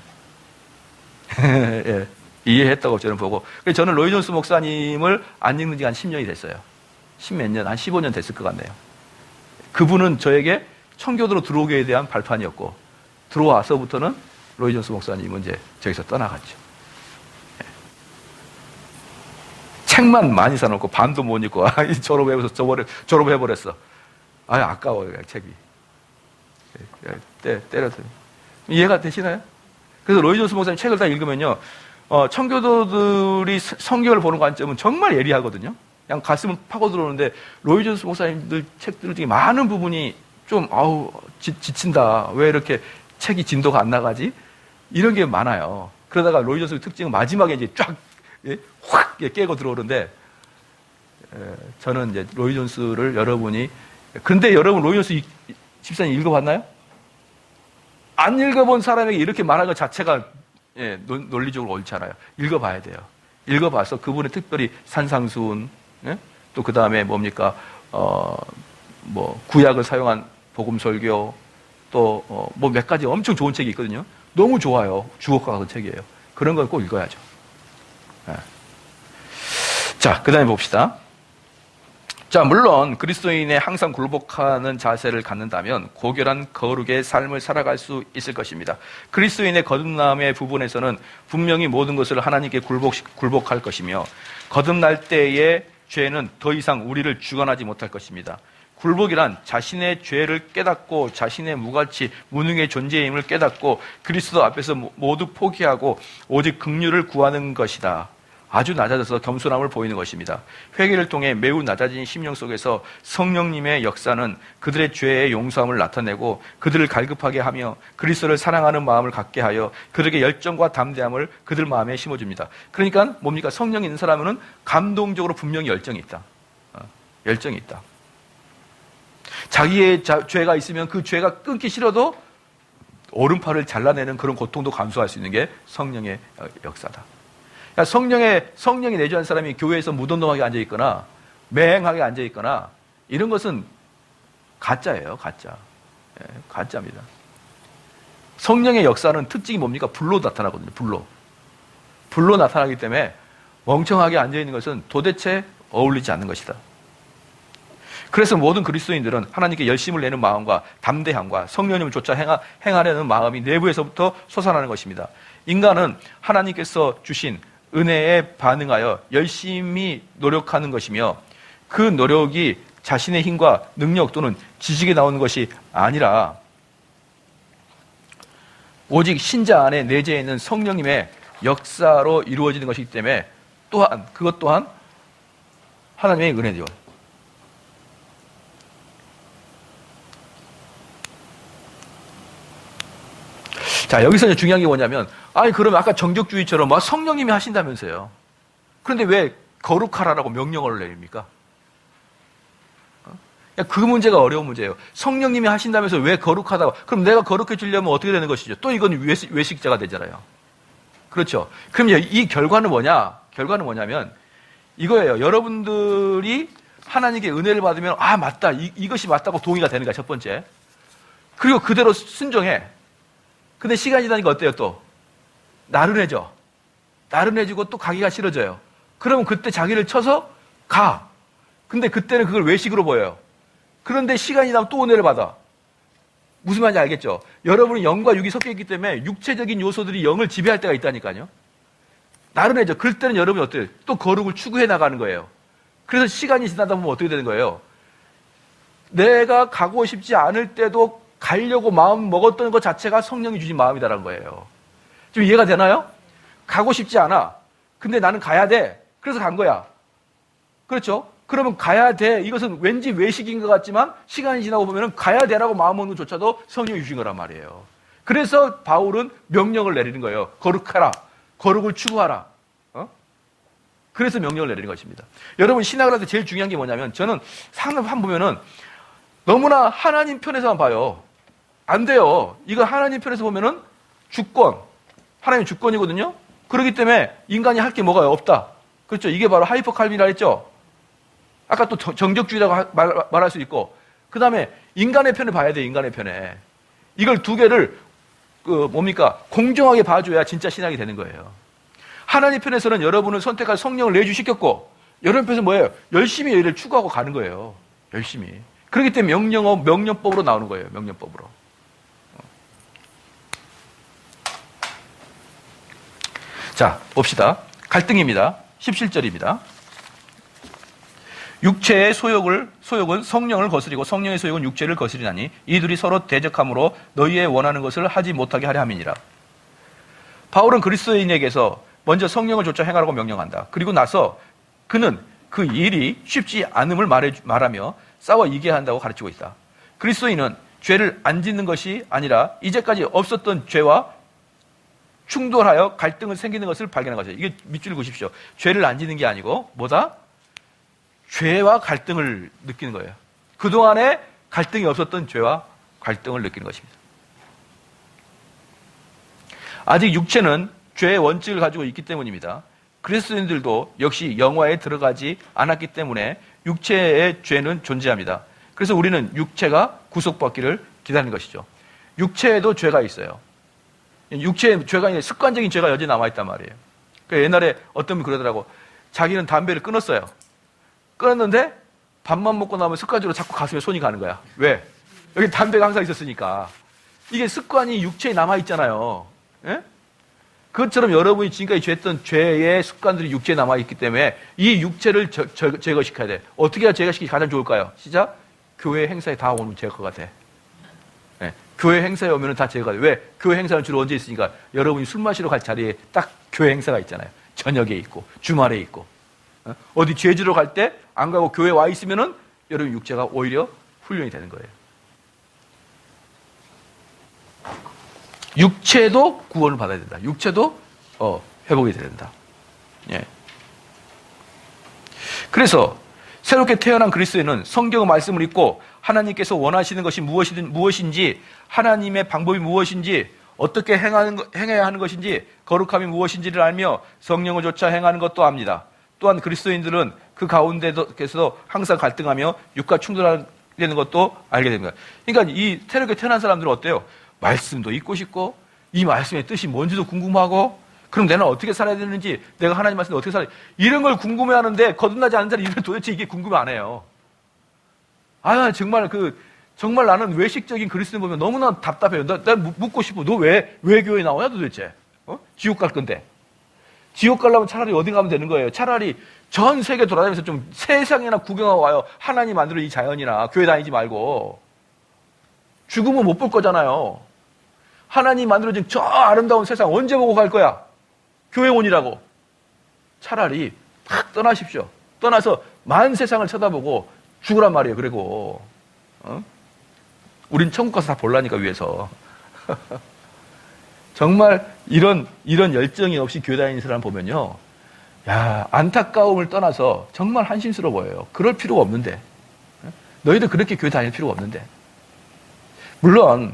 예. 이해했다고 저는 보고. 그래서 저는 로이존스 목사님을 안 읽는 지가 한 10년이 됐어요. 10몇 년, 한 15년 됐을 것 같네요. 그분은 저에게 청교도로 들어오기에 대한 발판이었고, 들어와서부터는 로이존스 목사님은 이제 저기서 떠나갔죠. 예. 책만 많이 사놓고 반도 못 읽고, 졸업해버렸어. 아까워요, 책이. 때려서. 이해가 되시나요? 그래서 로이존스 목사님 책을 다 읽으면요, 청교도들이 성경을 보는 관점은 정말 예리하거든요. 그냥 가슴을 파고 들어오는데, 로이존스 목사님들 책들 중에 많은 부분이 좀, 지친다. 왜 이렇게 책이 진도가 안 나가지? 이런 게 많아요. 그러다가 로이존스의 특징은 마지막에 이제 쫙, 확 깨고 들어오는데, 저는 이제 로이존스를 여러분이, 근데 여러분 로이존스 집사님 읽어봤나요? 안 읽어본 사람에게 이렇게 말하는 것 자체가 논리적으로 옳지 않아요. 읽어봐야 돼요. 읽어봐서 그분의 특별히 산상수훈, 또 그 다음에 뭡니까, 뭐, 구약을 사용한 복음설교, 또, 뭐 몇 가지 엄청 좋은 책이 있거든요. 너무 좋아요. 주옥과 같은 책이에요. 그런 걸 꼭 읽어야죠. 자, 그 다음에 봅시다. 자, 물론 그리스도인의 항상 굴복하는 자세를 갖는다면 고결한 거룩의 삶을 살아갈 수 있을 것입니다. 그리스도인의 거듭남의 부분에서는 분명히 모든 것을 하나님께 굴복할 것이며 거듭날 때의 죄는 더 이상 우리를 주관하지 못할 것입니다. 굴복이란 자신의 죄를 깨닫고 자신의 무가치, 무능의 존재임을 깨닫고 그리스도 앞에서 모두 포기하고 오직 긍휼을 구하는 것이다. 아주 낮아져서 겸손함을 보이는 것입니다. 회개를 통해 매우 낮아진 심령 속에서 성령님의 역사는 그들의 죄의 용서함을 나타내고 그들을 갈급하게 하며 그리스도를 사랑하는 마음을 갖게 하여 그들에게 열정과 담대함을 그들 마음에 심어줍니다. 그러니까 뭡니까? 성령이 있는 사람은 감동적으로 분명히 열정이 있다. 열정이 있다. 자기의 죄가 있으면 그 죄가 끊기 싫어도 오른팔을 잘라내는 그런 고통도 감수할 수 있는 게 성령의 역사다. 그러니까 성령이 내주한 사람이 교회에서 무덤덤하게 앉아있거나 맹하게 앉아있거나 이런 것은 가짜예요. 가짜. 가짜입니다. 성령의 역사는 특징이 뭡니까? 불로 나타나거든요. 불로 나타나기 때문에 멍청하게 앉아있는 것은 도대체 어울리지 않는 것이다. 그래서 모든 그리스도인들은 하나님께 열심을 내는 마음과 담대함과 성령님을 쫓아 행하려는 마음이 내부에서부터 솟아나는 것입니다. 인간은 하나님께서 주신 은혜에 반응하여 열심히 노력하는 것이며 그 노력이 자신의 힘과 능력 또는 지식에 나오는 것이 아니라 오직 신자 안에 내재해 있는 성령님의 역사로 이루어지는 것이기 때문에 또한 그것 또한 하나님의 은혜죠. 자, 여기서 이제 중요한 게 뭐냐면, 아니, 그러면 아까 정적주의처럼 막 성령님이 하신다면서요. 그런데 왜 거룩하라라고 명령을 내립니까? 그 문제가 어려운 문제예요. 성령님이 하신다면서 왜 거룩하다고? 그럼 내가 거룩해지려면 어떻게 되는 것이죠? 또 이건 외식자가 되잖아요. 그렇죠. 그럼 이 결과는 뭐냐? 결과는 뭐냐면 이거예요. 여러분들이 하나님께 은혜를 받으면, 아, 맞다. 이것이 맞다고 동의가 되는 거야, 첫 번째. 그리고 그대로 순종해. 근데 시간이 지나니까 어때요, 또? 나른해져. 나른해지고 또 가기가 싫어져요. 그러면 그때 자기를 쳐서 가. 근데 그때는 그걸 외식으로 보여요. 그런데 시간이 지나면 또 은혜를 받아. 무슨 말인지 알겠죠? 여러분은 영과 육이 섞여 있기 때문에 육체적인 요소들이 영을 지배할 때가 있다니까요. 나른해져. 그럴 때는 여러분이 어때요? 또 거룩을 추구해 나가는 거예요. 그래서 시간이 지나다 보면 어떻게 되는 거예요? 내가 가고 싶지 않을 때도 가려고 마음 먹었던 것 자체가 성령이 주신 마음이다라는 거예요. 지금 이해가 되나요? 가고 싶지 않아. 근데 나는 가야 돼. 그래서 간 거야. 그렇죠? 그러면 가야 돼. 이것은 왠지 외식인 것 같지만 시간이 지나고 보면 가야 돼라고 마음 먹는 것조차도 성령이 주신 거란 말이에요. 그래서 바울은 명령을 내리는 거예요. 거룩하라. 거룩을 추구하라. 그래서 명령을 내리는 것입니다. 여러분, 신학을 할 때 제일 중요한 게 뭐냐면 저는 상담 보면은 너무나 하나님 편에서만 봐요. 안 돼요. 이거 하나님 편에서 보면은 주권. 하나님 주권이거든요. 그렇기 때문에 인간이 할 게 뭐가 없다. 그렇죠. 이게 바로 하이퍼 칼빈이라 했죠. 아까 또 정적주의라고 말할 수 있고. 그 다음에 인간의 편을 봐야 돼요. 인간의 편에. 이걸 두 개를 공정하게 봐줘야 진짜 신학이 되는 거예요. 하나님 편에서는 여러분을 선택할 성령을 내주시켰고 여러분 편에서 뭐예요? 열심히 일을 추구하고 가는 거예요. 열심히. 그렇기 때문에 명령법으로 나오는 거예요. 명령법으로. 자, 봅시다. 갈등입니다. 17절입니다. 육체의 소욕은 성령을 거스리고 성령의 소욕은 육체를 거스리나니 이 둘이 서로 대적함으로 너희의 원하는 것을 하지 못하게 하려 함이니라. 바울은 그리스도인에게서 먼저 성령을 쫓아 행하라고 명령한다. 그리고 나서 그는 그 일이 쉽지 않음을 말하며 싸워 이기게 한다고 가르치고 있다. 그리스도인은 죄를 안 짓는 것이 아니라 이제까지 없었던 죄와 충돌하여 갈등을 생기는 것을 발견한 거죠. 이게 밑줄 그으십시오. 죄를 안 지는 게 아니고 뭐다? 죄와 갈등을 느끼는 거예요. 그동안에 갈등이 없었던 죄와 갈등을 느끼는 것입니다. 아직 육체는 죄의 원칙을 가지고 있기 때문입니다. 그리스도인들도 역시 영화에 들어가지 않았기 때문에 육체의 죄는 존재합니다. 그래서 우리는 육체가 구속받기를 기다리는 것이죠. 육체에도 죄가 있어요. 육체에 죄가 있는데 습관적인 죄가 여전히 남아있단 말이에요. 그러니까 옛날에 어떤 분이 그러더라고. 자기는 담배를 끊었어요. 끊었는데 밥만 먹고 나면 습관적으로 자꾸 가슴에 손이 가는 거야. 왜? 여기 담배가 항상 있었으니까. 이게 습관이 육체에 남아있잖아요. 예? 그것처럼 여러분이 지금까지 죄했던 죄의 습관들이 육체에 남아있기 때문에 이 육체를 제거시켜야 돼. 어떻게 해야 제거시키기 가장 좋을까요? 시작. 교회 행사에 다 오면 제거가 돼. 네. 교회 행사에 오면 다 제거가 돼. 왜? 교회 행사는 주로 언제 있으니까 여러분이 술 마시러 갈 자리에 딱 교회 행사가 있잖아요. 저녁에 있고 주말에 있고. 어디 죄지러 갈 때 안 가고 교회 와 있으면은 여러분 육체가 오히려 훈련이 되는 거예요. 육체도 구원을 받아야 된다. 육체도 회복이 돼야 된다. 예. 그래서 새롭게 태어난 그리스도인은 성경의 말씀을 읽고 하나님께서 원하시는 것이 무엇인지, 하나님의 방법이 무엇인지, 어떻게 행해야 하는 것인지, 거룩함이 무엇인지를 알며 성령을 쫓아 행하는 것도 압니다. 또한 그리스도인들은 그 가운데서 항상 갈등하며 육과 충돌하는 것도 알게 됩니다. 그러니까 이 새롭게 태어난 사람들은 어때요? 말씀도 읽고 싶고, 이 말씀의 뜻이 뭔지도 궁금하고, 그럼 내가 어떻게 살아야 되는지, 내가 하나님 말씀을 어떻게 살아야 되는지, 이런 걸 궁금해하는데 거듭나지 않은 자는 이런 도대체 이게 궁금해 안 해요. 정말 나는 외식적인 그리스도인 보면 너무나 답답해요. 나 묻고 싶어. 너 왜 교회 나오냐 도대체? 지옥 갈 건데. 지옥 가려면 차라리 어디 가면 되는 거예요. 차라리 전 세계 돌아다니면서 좀 세상이나 구경하고 와요. 하나님 만들어 이 자연이나 교회 다니지 말고. 죽으면 못 볼 거잖아요. 하나님 만들어진 저 아름다운 세상 언제 보고 갈 거야? 교회 온이라고. 차라리 탁 떠나십시오. 떠나서 만 세상을 쳐다보고 죽으란 말이에요. 그리고 우린 천국 가서 다 볼라니까 위에서. 정말 이런 열정이 없이 교회 다니는 사람 보면요, 야, 안타까움을 떠나서 정말 한심스러워요. 그럴 필요가 없는데. 너희들 그렇게 교회 다닐 필요가 없는데. 물론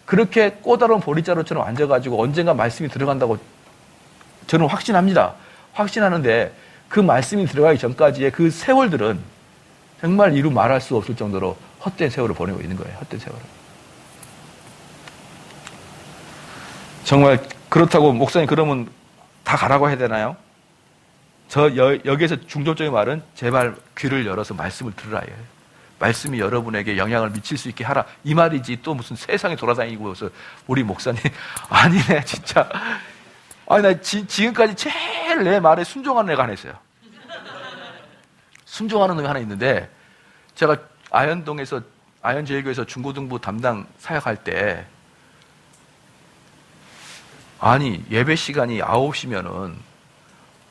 그렇게 꼬다로운 보리자루처럼 앉아가지고 언젠가 말씀이 들어간다고 저는 확신합니다. 확신하는데 그 말씀이 들어가기 전까지의 그 세월들은 정말 이루 말할 수 없을 정도로 헛된 세월을 보내고 있는 거예요. 헛된 세월을. 정말 그렇다고 목사님 그러면 다 가라고 해야 되나요? 여기에서 중점적인 말은 제발 귀를 열어서 말씀을 들으라예요. 말씀이 여러분에게 영향을 미칠 수 있게 하라. 이 말이지 또 무슨 세상에 돌아다니고서 우리 목사님 아니네 진짜. 아니 나 지금까지 제일 내 말에 순종하는 애가 하나 있어요. 순종하는 놈이 하나 있는데 제가 아현제일교에서 중고등부 담당 사역할 때 아니 예배 시간이 9시면은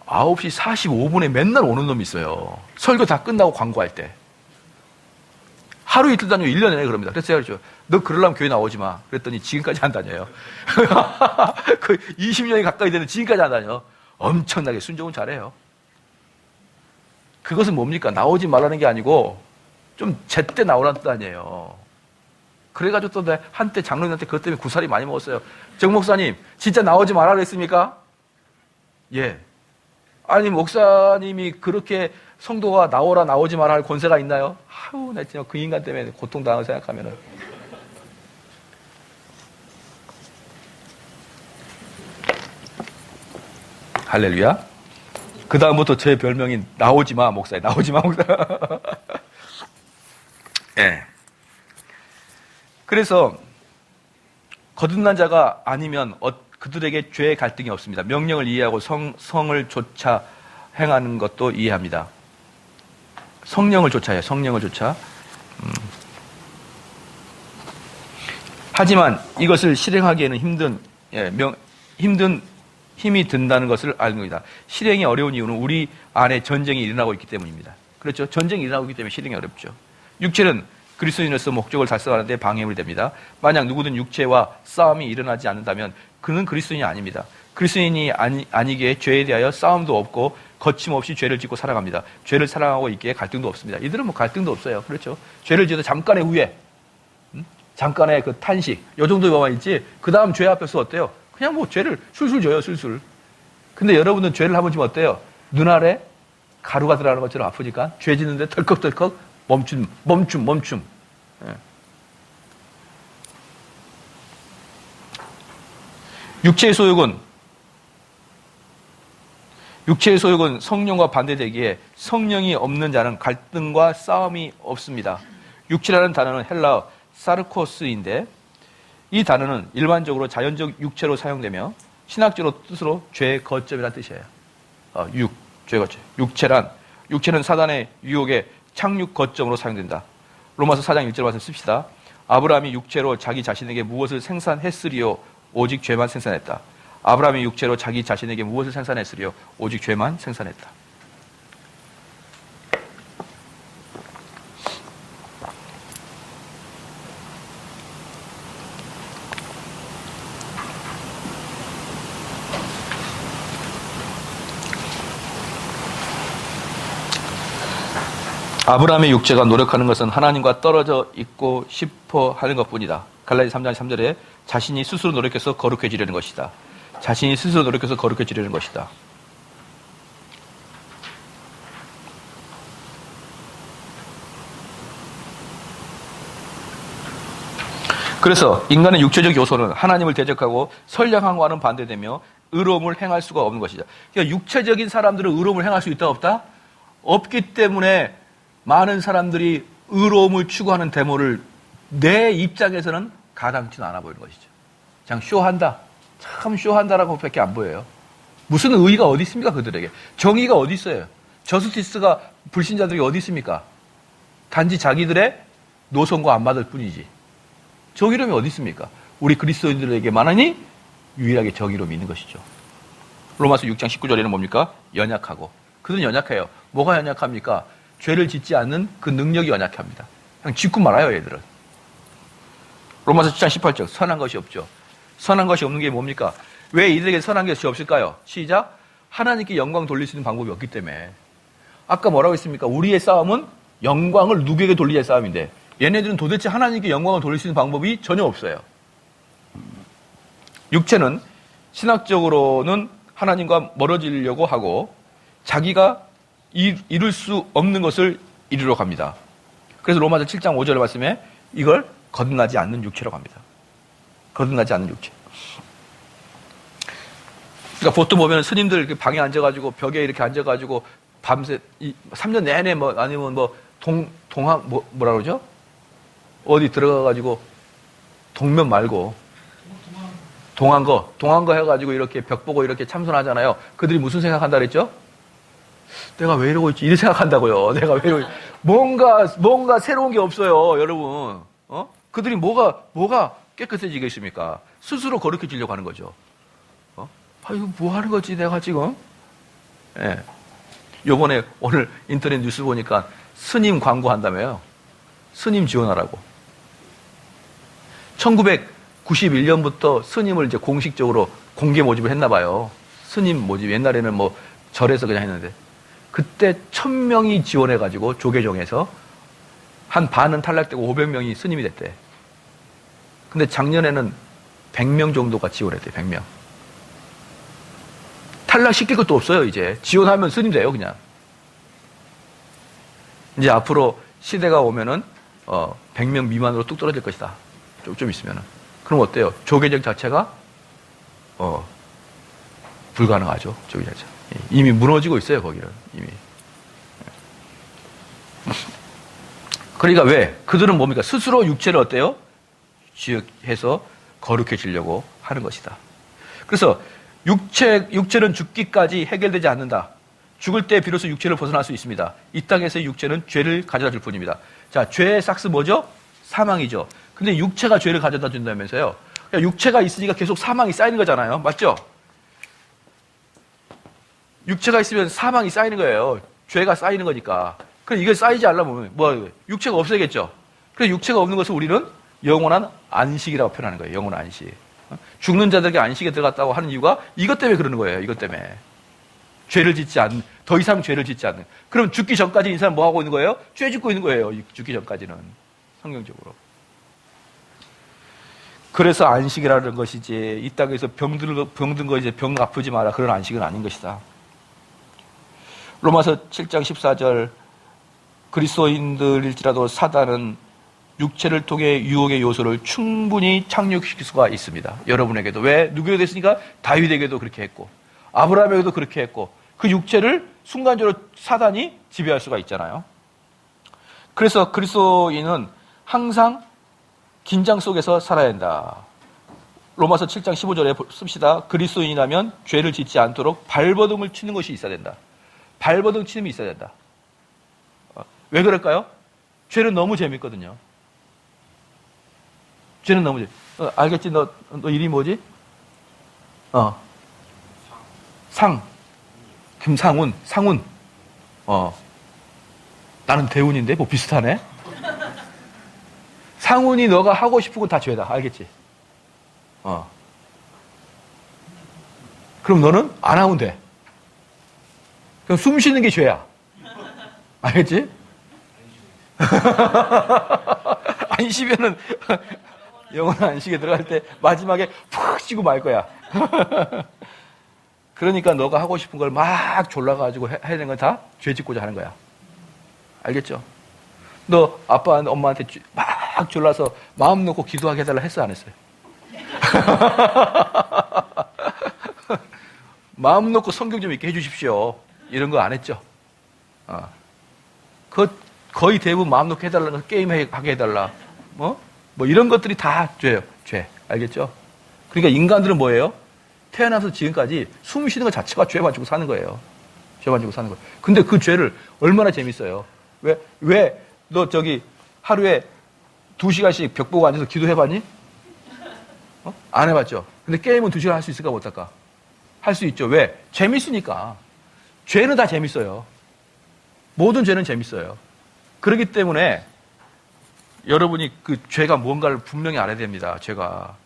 9시 45분에 맨날 오는 놈이 있어요. 설교 다 끝나고 광고할 때. 하루 이틀 다니고 1년 내내 그럽니다. 그래서 제가 그랬죠. 너 그러려면 교회 나오지 마. 그랬더니 지금까지 안 다녀요. 그 20년이 가까이 되는 지금까지 안 다녀. 엄청나게 순종은 잘해요. 그것은 뭡니까? 나오지 말라는 게 아니고 좀 제때 나오라는 뜻 아니에요. 그래가지고 또 한때 장로님한테 그것 때문에 구살이 많이 먹었어요. 정 목사님 진짜 나오지 말라 그랬습니까? 예. 아니 목사님이 그렇게 성도가 나오라 나오지 마라 할 권세가 있나요? 아우 나 진짜 그 인간 때문에 고통당하고 생각하면은. 할렐루야. 그 다음부터 제 별명인 나오지 마 목사. 나오지 마 목사. 예. 그래서 거듭난 자가 아니면 그들에게 죄의 갈등이 없습니다. 명령을 이해하고 성을 쫓아 행하는 것도 이해합니다. 성령을 쫓아요. 성령을 쫓아. 하지만 이것을 실행하기에는 힘이 든다는 것을 아는 겁니다. 실행이 어려운 이유는 우리 안에 전쟁이 일어나고 있기 때문입니다. 그렇죠? 전쟁이 일어나고 있기 때문에 실행이 어렵죠. 육체는 그리스도인으로서 목적을 달성하는 데 방해물이 됩니다. 만약 누구든 육체와 싸움이 일어나지 않는다면 그는 그리스도인이 아닙니다. 그리스도인이 아니기에 죄에 대하여 싸움도 없고 거침없이 죄를 짓고 살아갑니다. 죄를 사랑하고 있기에 갈등도 없습니다. 이들은 뭐 갈등도 없어요. 그렇죠? 죄를 지어도 잠깐의 후회, 잠깐의 그 탄식, 요 정도만 있지, 그 다음 죄 앞에서 어때요? 그냥 뭐 죄를 술술 져요, 술술. 근데 여러분은 죄를 한번 지면 어때요? 눈 아래 가루가 들어가는 것처럼 아프니까 죄 짓는데 덜컥덜컥 멈춤. 예. 육체의 소욕은 성령과 반대되기에 성령이 없는 자는 갈등과 싸움이 없습니다. 육체라는 단어는 헬라어 사르코스인데 이 단어는 일반적으로 자연적 육체로 사용되며 신학적으로 뜻으로 죄의 거점이라는 뜻이에요. 죄의 거점. 육체는 사단의 유혹의 착륙 거점으로 사용된다. 로마서 4장 1절 말씀 씁시다. 아브라함이 육체로 자기 자신에게 무엇을 생산했으리요? 오직 죄만 생산했다. 아브라함이 육체로 자기 자신에게 무엇을 생산했으리요? 오직 죄만 생산했다. 아브라함의 육체가 노력하는 것은 하나님과 떨어져 있고 싶어 하는 것뿐이다. 갈라디아 3장 3절에 자신이 스스로 노력해서 거룩해지려는 것이다. 자신이 스스로 노력해서 거룩해지려는 것이다. 그래서 인간의 육체적 요소는 하나님을 대적하고 선량함과는 반대되며 의로움을 행할 수가 없는 것이다. 그러니까 육체적인 사람들은 의로움을 행할 수 있다 없다? 없기 때문에 많은 사람들이 의로움을 추구하는 데모를 내 입장에서는 가당치는 않아 보이는 것이죠. 그냥 쇼한다. 참 쇼한다라고 밖에 안 보여요. 무슨 의의가 어디 있습니까, 그들에게? 정의가 어디 있어요? 저스티스가 불신자들이 어디 있습니까? 단지 자기들의 노선과 안 맞을 뿐이지. 정의로움이 어디 있습니까? 우리 그리스도인들에게만이 유일하게 정의로움이 있는 것이죠. 로마서 6장 19절에는 뭡니까? 연약하고. 그들은 연약해요. 뭐가 연약합니까? 죄를 짓지 않는 그 능력이 연약합니다. 그냥 짓고 말아요, 얘들은. 로마서 7장 18절, 선한 것이 없죠. 선한 것이 없는 게 뭡니까? 왜 이들에게 선한 것이 없을까요? 시작. 하나님께 영광 돌릴 수 있는 방법이 없기 때문에. 아까 뭐라고 했습니까? 우리의 싸움은 영광을 누구에게 돌리자의 싸움인데 얘네들은 도대체 하나님께 영광을 돌릴 수 있는 방법이 전혀 없어요. 육체는 신학적으로는 하나님과 멀어지려고 하고 자기가 이룰 수 없는 것을 이루러 갑니다. 그래서 로마서 7장 5절의 말씀에 이걸 거듭나지 않는 육체라고 합니다. 거듭나지 않는 육체. 그러니까 보통 보면 스님들 이렇게 방에 앉아가지고 벽에 이렇게 앉아가지고 밤새 3년 내내 뭐 아니면 뭐 동항 뭐라 그러죠? 어디 들어가가지고 동면 말고 동항거 해가지고 이렇게 벽 보고 이렇게 참선하잖아요. 그들이 무슨 생각한다 그랬죠? 내가 왜 이러고 있지? 이렇게 생각한다고요. 내가 왜 이러고 뭔가 새로운 게 없어요, 여러분. 그들이 뭐가 깨끗해지겠습니까? 스스로 거룩해지려고 하는 거죠. 이거 뭐 하는 거지, 내가 지금? 예. 요번에 오늘 인터넷 뉴스 보니까 스님 광고한다며요. 스님 지원하라고. 1991년부터 스님을 이제 공식적으로 공개 모집을 했나 봐요. 스님 모집. 옛날에는 뭐 절에서 그냥 했는데. 그때 1000명이 지원해가지고 조계종에서 한 반은 탈락되고 500명이 스님이 됐대. 근데 작년에는 100명 정도가 지원했대, 100명. 탈락시킬 것도 없어요, 이제. 지원하면 스님 돼요, 그냥. 이제 앞으로 시대가 오면은, 100명 미만으로 뚝 떨어질 것이다. 좀 있으면은. 그럼 어때요? 조계종 자체가, 불가능하죠, 조계종 자체. 이미 무너지고 있어요, 거기는. 이미. 그러니까 왜? 그들은 뭡니까? 스스로 육체를 어때요? 지역해서 거룩해지려고 하는 것이다. 그래서 육체는 죽기까지 해결되지 않는다. 죽을 때 비로소 육체를 벗어날 수 있습니다. 이 땅에서의 육체는 죄를 가져다 줄 뿐입니다. 자, 죄의 삭스 뭐죠? 사망이죠. 근데 육체가 죄를 가져다 준다면서요. 그러니까 육체가 있으니까 계속 사망이 쌓이는 거잖아요. 맞죠? 육체가 있으면 사망이 쌓이는 거예요. 죄가 쌓이는 거니까. 그럼 이게 쌓이지 않으려면 육체가 없어야겠죠. 그래서 육체가 없는 것을 우리는 영원한 안식이라고 표현하는 거예요. 영원한 안식. 죽는 자들에게 안식에 들어갔다고 하는 이유가 이것 때문에 그러는 거예요. 이것 때문에. 죄를 짓지 않는, 더 이상 죄를 짓지 않는. 그럼 죽기 전까지 이 사람 뭐 하고 있는 거예요? 죄 짓고 있는 거예요. 죽기 전까지는. 성경적으로. 그래서 안식이라는 것이지, 이 땅에서 병든 거 이제 병 아프지 마라. 그런 안식은 아닌 것이다. 로마서 7장 14절, 그리스도인들일지라도 사단은 육체를 통해 유혹의 요소를 충분히 착륙시킬 수가 있습니다. 여러분에게도. 왜? 누구에게 됐으니까? 다윗에게도 그렇게 했고, 아브라함에게도 그렇게 했고, 그 육체를 순간적으로 사단이 지배할 수가 있잖아요. 그래서 그리스도인은 항상 긴장 속에서 살아야 한다. 로마서 7장 15절에 씁시다. 그리스도인이라면 죄를 짓지 않도록 발버둥을 치는 것이 있어야 된다. 발버둥 치는 게 있어야 된다. 왜 그럴까요? 죄는 너무 재밌거든요. 죄는 너무 알겠지? 너 이름이 뭐지? 김상훈, 상훈. 나는 대훈인데 뭐 비슷하네. 상훈이 너가 하고 싶은 건 다 죄다. 알겠지? 그럼 너는 안 하면 돼. 그럼 숨 쉬는 게 죄야. 알겠지? 안식에는 영원한 안식에 들어갈 때 마지막에 푹 쉬고 말 거야. 그러니까 너가 하고 싶은 걸 막 졸라가지고 해야 되는 건 다 죄 짓고자 하는 거야. 알겠죠? 너 아빠, 엄마한테 막 졸라서 마음 놓고 기도하게 해달라 했어, 안 했어요? 마음 놓고 성경 좀 읽게 해주십시오. 이런 거 안 했죠? 거의 대부분 마음 놓고 해달라는 거 게임하게 해달라. 뭐 이런 것들이 다 죄예요. 죄. 알겠죠? 그러니까 인간들은 뭐예요? 태어나서 지금까지 숨 쉬는 것 자체가 죄만 지고 사는 거예요. 죄만 지고 사는 거예요. 근데 그 죄를 얼마나 재밌어요. 왜 너 저기 하루에 2시간씩 벽 보고 앉아서 기도해봤니? 안 해봤죠? 근데 게임은 2시간 할 수 있을까 못할까? 할 수 있죠. 왜? 재밌으니까. 죄는 다 재밌어요. 모든 죄는 재밌어요. 그렇기 때문에 여러분이 그 죄가 뭔가를 분명히 알아야 됩니다. 죄가.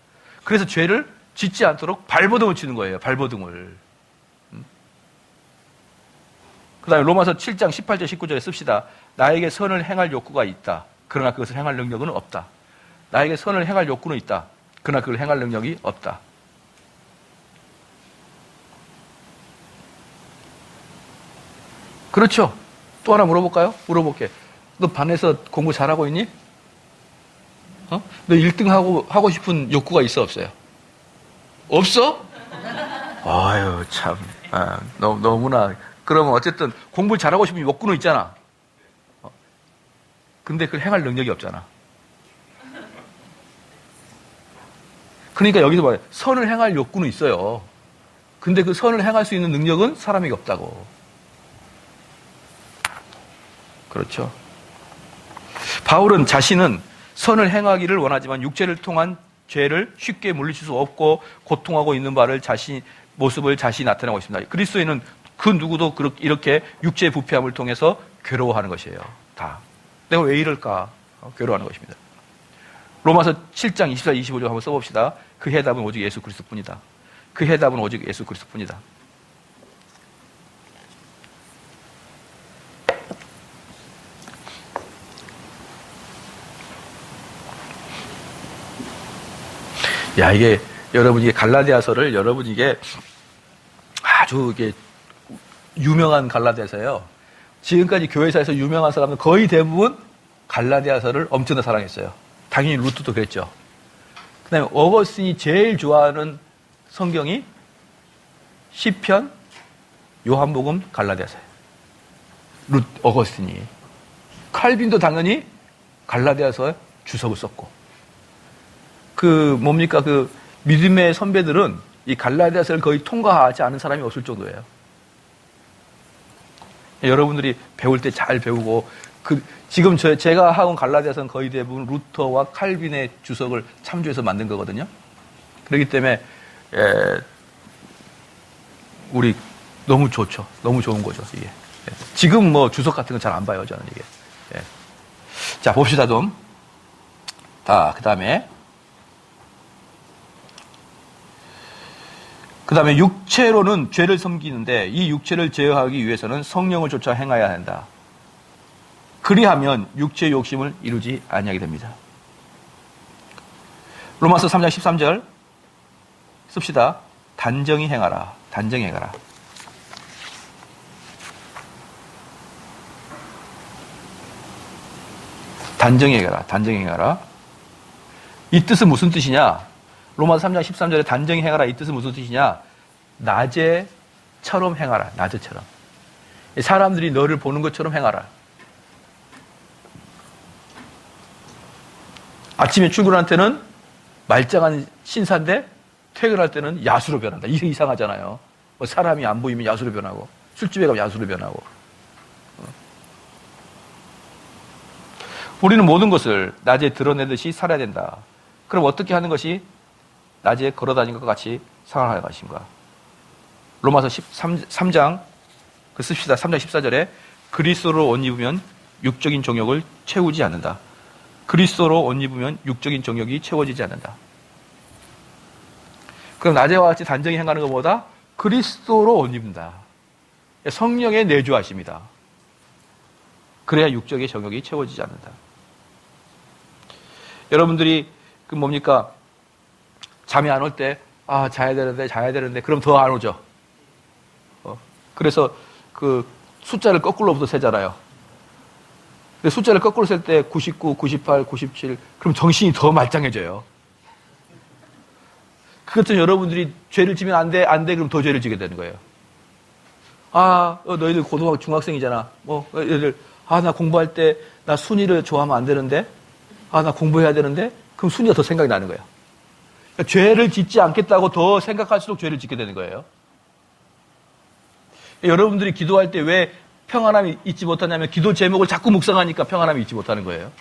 그래서 죄를 짓지 않도록 발버둥을 치는 거예요. 발버둥을. 그 다음에 로마서 7장 18절 19절에 씁시다. 나에게 선을 행할 욕구가 있다. 그러나 그것을 행할 능력은 없다. 나에게 선을 행할 욕구는 있다. 그러나 그걸 행할 능력이 없다. 그렇죠. 또 하나 물어볼까요? 물어볼게. 너 반에서 공부 잘하고 있니? 너 1등 하고 싶은 욕구가 있어, 없어요? 없어? 아유, 참. 너무나. 그러면 어쨌든 공부 잘하고 싶은 욕구는 있잖아. 근데 그걸 행할 능력이 없잖아. 그러니까 여기서 말해. 선을 행할 욕구는 있어요. 근데 그 선을 행할 수 있는 능력은 사람에게 없다고. 그렇죠. 바울은 자신은 선을 행하기를 원하지만 육체를 통한 죄를 쉽게 물리칠 수 없고 고통하고 있는 모습을 자신이 나타내고 있습니다. 그리스도인은 그 누구도 이렇게 육체의 부패함을 통해서 괴로워하는 것이에요. 다. 내가 왜 이럴까? 괴로워하는 것입니다. 로마서 7장 24, 25절 한번 써봅시다. 그 해답은 오직 예수 그리스도뿐이다. 그 해답은 오직 예수 그리스도뿐이다. 야, 여러분, 갈라디아서를 여러분 아주 유명한 갈라디아서예요. 지금까지 교회사에서 유명한 사람들 거의 대부분 갈라디아서를 엄청나게 사랑했어요. 당연히 루트도 그랬죠. 그 다음에 어거스틴이 제일 좋아하는 성경이 시편, 요한복음, 갈라디아서예요. 어거스틴이. 칼빈도 당연히 갈라디아서에 주석을 썼고. 그 믿음의 선배들은 이 갈라디아서를 거의 통과하지 않은 사람이 없을 정도예요. 여러분들이 배울 때 잘 배우고, 지금 제가 하온 갈라디아서는 거의 대부분 루터와 칼빈의 주석을 참조해서 만든 거거든요. 그렇기 때문에, 우리 너무 좋죠. 너무 좋은 거죠, 이게. 지금 주석 같은 건 잘 안 봐요, 저는 이게. 자, 봅시다, 좀. 그 다음에 육체로는 죄를 섬기는데 이 육체를 제어하기 위해서는 성령을 쫓아 행해야 한다. 그리하면 육체의 욕심을 이루지 아니하게 됩니다. 로마서 3장 13절 씁시다. 단정히 행하라. 단정히 행하라. 단정히 행하라. 단정히 행하라. 이 뜻은 무슨 뜻이냐? 로마서 3장 13절에 단정히 행하라. 이 뜻은 무슨 뜻이냐? 낮에처럼 행하라. 낮에처럼. 사람들이 너를 보는 것처럼 행하라. 아침에 출근할 때는 말짱한 신사인데 퇴근할 때는 야수로 변한다. 이게 이상하잖아요. 뭐 사람이 안 보이면 야수로 변하고 술집에 가면 야수로 변하고. 우리는 모든 것을 낮에 드러내듯이 살아야 된다. 그럼 어떻게 하는 것이 낮에 걸어다니는 것과 같이 생활하는 것인가? 로마서 3장 씁시다. 3장 14절에 그리스도로 옷 입으면 육적인 정욕을 채우지 않는다. 그리스도로 옷 입으면 육적인 정욕이 채워지지 않는다. 그럼 낮에와 같이 단정히 행하는 것보다 그리스도로 옷 입는다. 성령의 내주하십니다. 그래야 육적의 정욕이 채워지지 않는다. 여러분들이 뭡니까? 잠이 안 올 때, 자야 되는데, 그럼 더 안 오죠. 그래서 숫자를 거꾸로부터 세잖아요. 근데 숫자를 거꾸로 셀 때 99, 98, 97, 그럼 정신이 더 말짱해져요. 그것처럼 여러분들이 죄를 지면 안 돼, 그럼 더 죄를 지게 되는 거예요. 너희들 고등학교, 중학생이잖아. 얘들, 나 공부할 때, 나 순위를 좋아하면 안 되는데, 나 공부해야 되는데, 그럼 순위가 더 생각이 나는 거예요. 그러니까 죄를 짓지 않겠다고 더 생각할수록 죄를 짓게 되는 거예요. 여러분들이 기도할 때 왜 평안함이 잊지 못하냐면 기도 제목을 자꾸 묵상하니까 평안함이 잊지 못하는 거예요.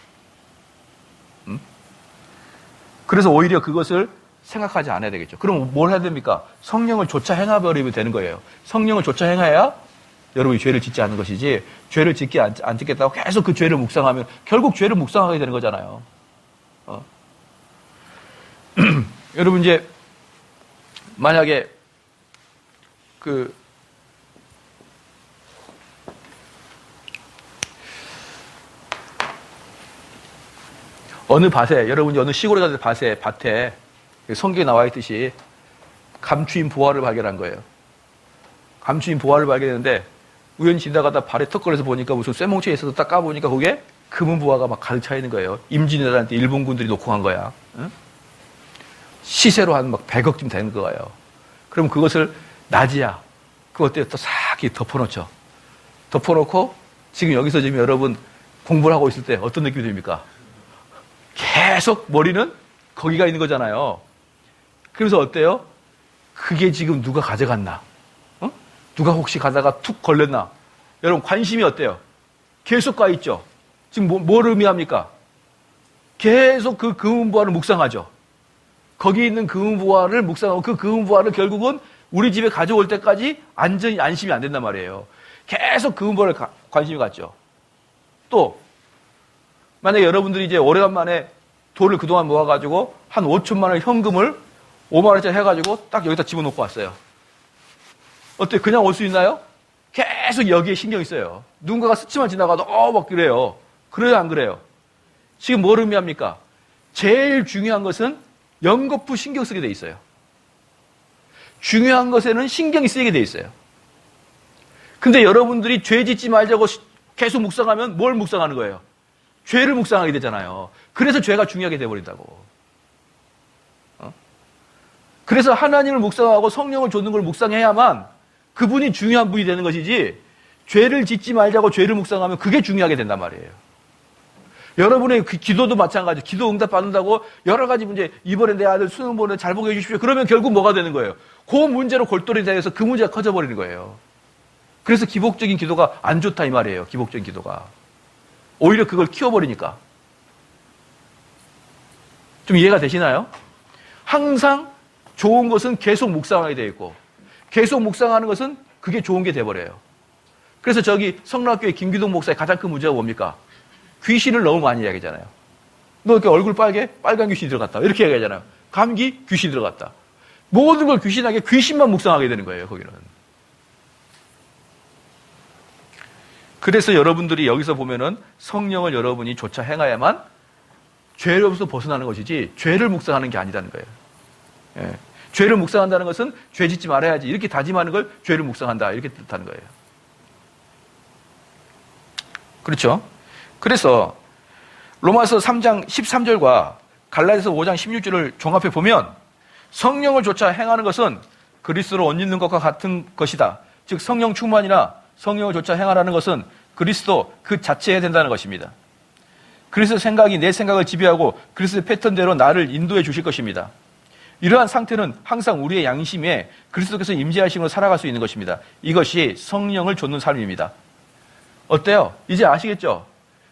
그래서 오히려 그것을 생각하지 않아야 되겠죠. 그럼 뭘 해야 됩니까? 성령을 쫓아 행해버리면 되는 거예요. 성령을 쫓아 행해야 여러분이 죄를 짓지 않는 것이지 죄를 짓지 안 짓겠다고 계속 그 죄를 묵상하면 결국 죄를 묵상하게 되는 거잖아요. 여러분 이제 만약에 어느 밭에, 여러분이 어느 시골에 가서 밭에 성경에 나와 있듯이 감추인 보화를 발견한 거예요. 감추인 보화를 발견했는데 우연히 지나가다 발에 턱 걸려서 보니까 무슨 쇠뭉치에 있어서 딱 까보니까 거기에 금은 보화가 막 가득 차 있는 거예요. 임진왜란때 일본군들이 놓고 간 거야. 응? 시세로 한 막 100억쯤 되는 거예요. 그럼 그것을 낮이야. 그거 어때요? 또 싹 덮어놓죠. 덮어놓고 지금 여기서 지금 여러분 공부를 하고 있을 때 어떤 느낌이 듭니까? 계속 머리는 거기가 있는 거잖아요. 그래서 어때요? 그게 지금 누가 가져갔나? 누가 혹시 가다가 툭 걸렸나? 여러분 관심이 어때요? 계속 가 있죠. 지금 뭘 의미합니까? 계속 그 금은보화를 묵상하죠. 거기 있는 금은보화를 묵상하고 그 금은보화를 결국은 우리 집에 가져올 때까지 안심이 안 된단 말이에요. 계속 금은보화를 관심이 갔죠. 또 만약에 여러분들이 이제 오래간만에 돈을 그동안 모아가지고 한 5천만 원 현금을 5만 원짜리 해가지고 딱 여기다 집어넣고 왔어요. 어때? 그냥 올 수 있나요? 계속 여기에 신경이 써요. 누군가가 스치만 지나가도 막 그래요. 그래요, 안 그래요? 지금 뭘 의미합니까? 제일 중요한 것은 연거푸 신경 쓰게 돼 있어요. 중요한 것에는 신경이 쓰이게 돼 있어요. 근데 여러분들이 죄 짓지 말자고 계속 묵상하면 뭘 묵상하는 거예요? 죄를 묵상하게 되잖아요. 그래서 죄가 중요하게 돼버린다고. 그래서 하나님을 묵상하고 성령을 좇는 걸 묵상해야만 그분이 중요한 분이 되는 것이지 죄를 짓지 말자고 죄를 묵상하면 그게 중요하게 된단 말이에요. 여러분의 기도도 마찬가지. 기도 응답 받는다고 여러 가지 문제, 이번에 내 아들 수능 보내 잘 보게 해주십시오. 그러면 결국 뭐가 되는 거예요? 그 문제로 골똘히 대해서 그 문제가 커져버리는 거예요. 그래서 기복적인 기도가 안 좋다 이 말이에요. 기복적인 기도가. 오히려 그걸 키워버리니까. 좀 이해가 되시나요? 항상 좋은 것은 계속 묵상하게 되어 있고 계속 묵상하는 것은 그게 좋은 게 돼버려요. 그래서 저기 성락교회 김기동 목사의 가장 큰 문제가 뭡니까? 귀신을 너무 많이 이야기하잖아요. 너 이렇게 얼굴 빨개? 빨간 귀신이 들어갔다. 이렇게 얘기하잖아요. 감기? 귀신 들어갔다. 모든 걸 귀신하게 귀신만 묵상하게 되는 거예요, 거기는. 그래서 여러분들이 여기서 보면은 성령을 여러분이 쫓아 행하야만 죄로부터 벗어나는 것이지 죄를 묵상하는 게 아니라는 거예요. 예. 죄를 묵상한다는 것은 죄 짓지 말아야지 이렇게 다짐하는 걸 죄를 묵상한다 이렇게 뜻하는 거예요. 그렇죠? 그래서 로마서 3장 13절과 갈라디아서 5장 16절을 종합해 보면 성령을 쫓아 행하는 것은 그리스도를 옷 입는 것과 같은 것이다. 즉 성령 충만이나 성령을 쫓아 행하라는 것은 그리스도 그 자체에 된다는 것입니다. 그리스도 생각이 내 생각을 지배하고 그리스도의 패턴대로 나를 인도해 주실 것입니다. 이러한 상태는 항상 우리의 양심에 그리스도께서 임재하심으로 살아갈 수 있는 것입니다. 이것이 성령을 좇는 삶입니다. 어때요? 이제 아시겠죠?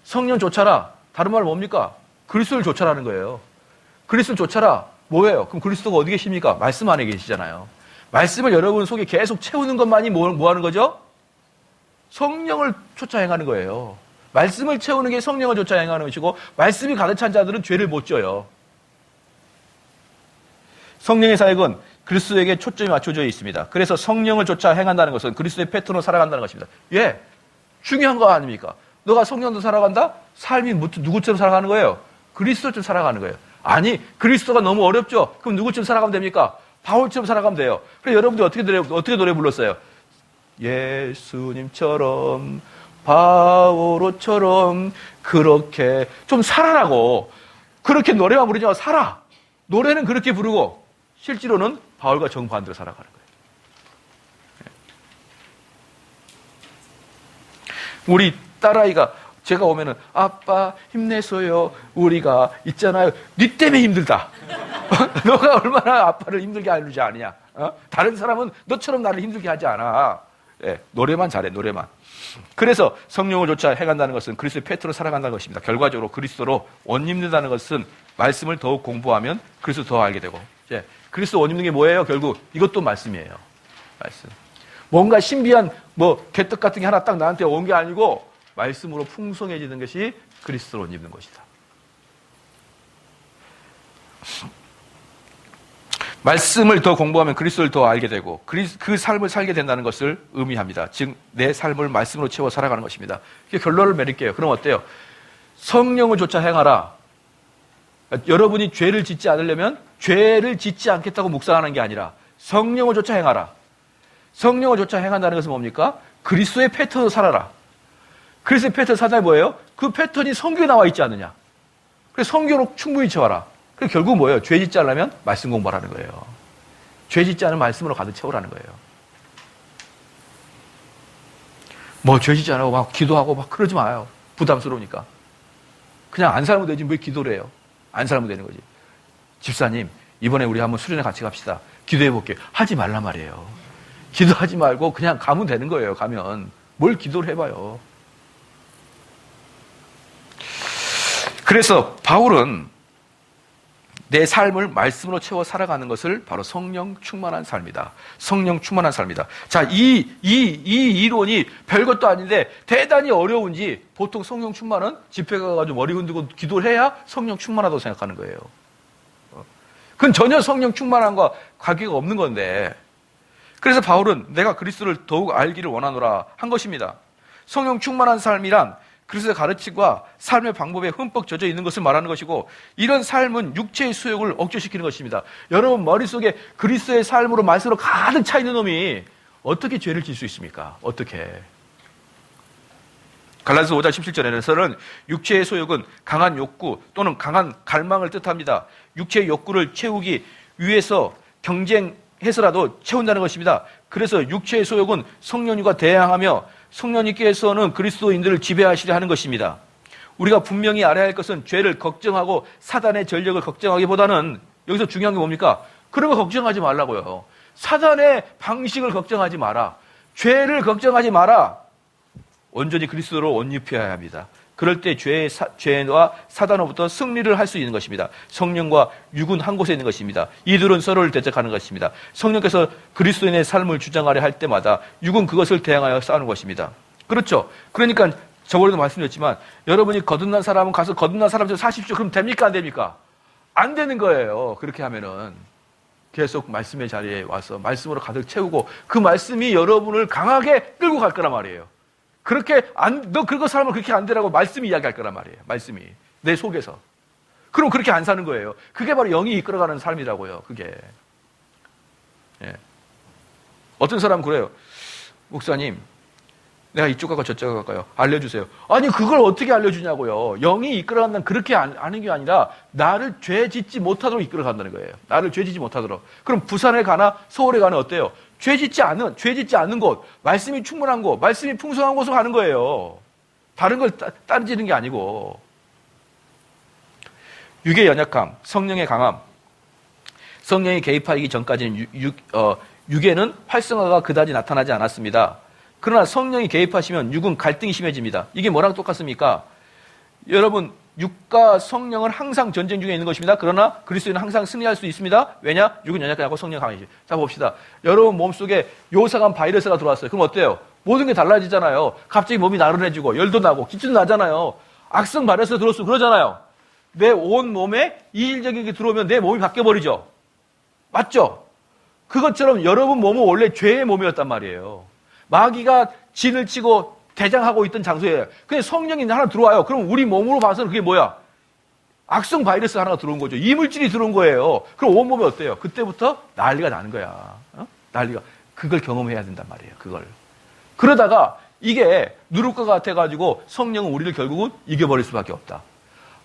성령 쫓아라. 다른 말은 뭡니까? 그리스도를 쫓아라는 거예요. 그리스도를 쫓아라. 뭐예요? 그럼 그리스도가 어디 계십니까? 말씀 안에 계시잖아요. 말씀을 여러분 속에 계속 채우는 것만이 뭐 하는 거죠? 성령을 쫓아 행하는 거예요. 말씀을 채우는 게 성령을 쫓아 행하는 것이고 말씀이 가득 찬 자들은 죄를 못 져요. 성령의 사역은 그리스도에게 초점이 맞춰져 있습니다. 그래서 성령을 쫓아 행한다는 것은 그리스도의 패턴으로 살아간다는 것입니다. 예, 중요한 거 아닙니까? 너가 성령도 살아간다? 삶이 누구처럼 살아가는 거예요? 그리스도처럼 살아가는 거예요. 아니, 그리스도가 너무 어렵죠? 그럼 누구처럼 살아가면 됩니까? 바울처럼 살아가면 돼요. 그래서 여러분들이 어떻게 노래 불렀어요? 예수님처럼 바오로처럼 그렇게 좀 살아라고. 그렇게 노래만 부르지 말고 살아. 노래는 그렇게 부르고 실제로는 바울과 정반대로 살아가는 거예요. 우리 딸아이가 제가 오면은 아빠 힘내소요. 우리가 있잖아요. 네 때문에 힘들다. 너가 얼마나 아빠를 힘들게 하는지 아느냐. 다른 사람은 너처럼 나를 힘들게 하지 않아. 예, 노래만 잘해, 노래만. 그래서 성령을 쫓아 해간다는 것은 그리스도의 패트로 살아간다는 것입니다. 결과적으로 그리스도로 옷 입는다는 것은 말씀을 더욱 공부하면 그리스도 더 알게 되고. 예, 그리스도 옷 입는 게 뭐예요? 결국 이것도 말씀이에요. 말씀. 뭔가 신비한 개떡 같은 게 하나 딱 나한테 온 게 아니고 말씀으로 풍성해지는 것이 그리스도로 옷 입는 것이다. 말씀을 더 공부하면 그리스도를 더 알게 되고 그 삶을 살게 된다는 것을 의미합니다. 즉 내 삶을 말씀으로 채워 살아가는 것입니다. 결론을 내릴게요. 그럼 어때요? 성령을 쫓아 행하라. 여러분이 죄를 짓지 않으려면 죄를 짓지 않겠다고 묵상하는 게 아니라 성령을 쫓아 행하라. 성령을 쫓아 행한다는 것은 뭡니까? 그리스도의 패턴으로 살아라. 그리스도의 패턴 사단이 뭐예요? 그 패턴이 성경에 나와 있지 않느냐. 그래서 성경으로 충분히 채워라. 그래서 결국 뭐예요? 죄 짓지 않으면 말씀 공부하라는 거예요. 죄 짓지 않으면 말씀으로 가득 채우라는 거예요. 죄 짓지 않고 막 기도하고 막 그러지 마요. 부담스러우니까. 그냥 안 살면 되지 왜 기도를 해요? 안 살면 되는 거지. 집사님, 이번에 우리 한번 수련회 같이 갑시다. 기도해 볼게요. 하지 말란 말이에요. 기도하지 말고 그냥 가면 되는 거예요. 가면. 뭘 기도를 해봐요. 그래서 바울은 내 삶을 말씀으로 채워 살아가는 것을 바로 성령 충만한 삶이다. 성령 충만한 삶이다. 자, 이 이론이 별것도 아닌데 대단히 어려운지 보통 성령 충만은 집회 가가지고 머리 흔들고 기도를 해야 성령 충만하다고 생각하는 거예요. 그건 전혀 성령 충만함과 관계가 없는 건데 그래서 바울은 내가 그리스도를 더욱 알기를 원하노라 한 것입니다. 성령 충만한 삶이란 그리스도의 가르침과 삶의 방법에 흠뻑 젖어 있는 것을 말하는 것이고 이런 삶은 육체의 수욕을 억제시키는 것입니다. 여러분 머릿속에 그리스도의 삶으로 말씀으로 가득 차 있는 놈이 어떻게 죄를 질 수 있습니까? 어떻게? 갈라디아서 5장 17절에서는 육체의 소욕은 강한 욕구 또는 강한 갈망을 뜻합니다. 육체의 욕구를 채우기 위해서 경쟁해서라도 채운다는 것입니다. 그래서 육체의 소욕은 성령님과 대항하며 성령님께서는 그리스도인들을 지배하시려 하는 것입니다. 우리가 분명히 알아야 할 것은 죄를 걱정하고 사단의 전력을 걱정하기보다는 여기서 중요한 게 뭡니까? 그런 거 걱정하지 말라고요. 사단의 방식을 걱정하지 마라. 죄를 걱정하지 마라. 온전히 그리스도로 옷 입혀야 합니다. 그럴 때 죄와 사단으로부터 승리를 할 수 있는 것입니다. 성령과 육은 한 곳에 있는 것입니다. 이들은 서로를 대적하는 것입니다. 성령께서 그리스도인의 삶을 주장하려 할 때마다 육은 그것을 대항하여 싸우는 것입니다. 그렇죠. 그러니까 저번에도 말씀드렸지만 여러분이 거듭난 사람은 가서 거듭난 사람처럼 사십시오. 그럼 됩니까? 안 됩니까? 안 되는 거예요. 그렇게 하면은 계속 말씀의 자리에 와서 말씀으로 가득 채우고 그 말씀이 여러분을 강하게 끌고 갈 거란 말이에요. 너 그거 사람은 그렇게 안 되라고 말씀이 이야기할 거란 말이에요. 말씀이 내 속에서. 그럼 그렇게 안 사는 거예요. 그게 바로 영이 이끌어가는 삶이라고요. 그게. 예. 어떤 사람은 그래요. 목사님, 내가 이쪽 갈까 저쪽 갈까요? 알려주세요. 아니 그걸 어떻게 알려주냐고요. 영이 이끌어간다는 그렇게 아는 게 아니라 나를 죄 짓지 못하도록 이끌어간다는 거예요. 나를 죄 짓지 못하도록. 그럼 부산에 가나 서울에 가나 어때요? 죄 짓지 않는 곳, 말씀이 충분한 곳, 말씀이 풍성한 곳으로 가는 거예요. 다른 걸 따지는 게 아니고. 육의 연약함, 성령의 강함. 성령이 개입하기 전까지는 육에는 활성화가 그다지 나타나지 않았습니다. 그러나 성령이 개입하시면 육은 갈등이 심해집니다. 이게 뭐랑 똑같습니까? 여러분, 육과 성령은 항상 전쟁 중에 있는 것입니다. 그러나 그리스도인은 항상 승리할 수 있습니다. 왜냐? 육은 연약하고 성령은 강하시. 자, 봅시다. 여러분 몸속에 요상한 바이러스가 들어왔어요. 그럼 어때요? 모든 게 달라지잖아요. 갑자기 몸이 나른해지고 열도 나고 기침도 나잖아요. 악성 바이러스가 들어왔으면 그러잖아요. 내 온 몸에 이질적인 게 들어오면 내 몸이 바뀌어버리죠. 맞죠? 그것처럼 여러분 몸은 원래 죄의 몸이었단 말이에요. 마귀가 진을 치고 대장하고 있던 장소에 그냥 성령이 하나 들어와요. 그럼 우리 몸으로 봐서는 그게 뭐야? 악성 바이러스 하나가 들어온 거죠. 이물질이 들어온 거예요. 그럼 온몸이 어때요? 그때부터 난리가 나는 거야. 난리가. 그걸 경험해야 된단 말이에요. 그걸. 그러다가 이게 누를 것 같아가지고 성령은 우리를 결국은 이겨버릴 수밖에 없다.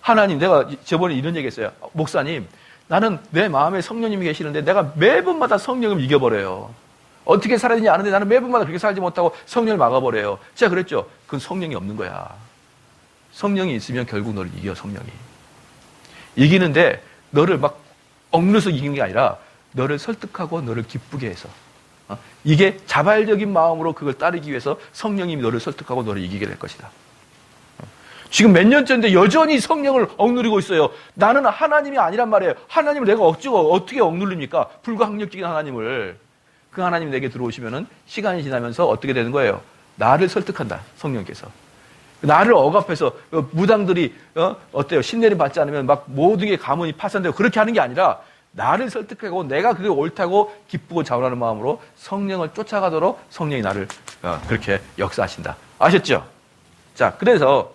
하나님, 내가 저번에 이런 얘기 했어요. 목사님, 나는 내 마음에 성령님이 계시는데 내가 매번마다 성령을 이겨버려요. 어떻게 살아야 되는지 아는데 나는 매번마다 그렇게 살지 못하고 성령을 막아버려요. 제가 그랬죠. 그건 성령이 없는 거야. 성령이 있으면 결국 너를 이겨, 성령이. 이기는데 너를 막 억눌러서 이기는 게 아니라 너를 설득하고 너를 기쁘게 해서. 이게 자발적인 마음으로 그걸 따르기 위해서 성령이 너를 설득하고 너를 이기게 될 것이다. 지금 몇 년째인데 여전히 성령을 억누르고 있어요. 나는 하나님이 아니란 말이에요. 하나님을 내가 어떻게 억누릅니까? 불가항력적인 하나님을. 그 하나님 내게 들어오시면은 시간이 지나면서 어떻게 되는 거예요? 나를 설득한다. 성령께서. 나를 억압해서 무당들이 어때요? 신내림 받지 않으면 막 모든 게 가문이 파산되고 그렇게 하는 게 아니라 나를 설득하고 내가 그게 옳다고 기쁘고 자원하는 마음으로 성령을 쫓아가도록 성령이 나를 그렇게 역사하신다. 아셨죠? 자, 그래서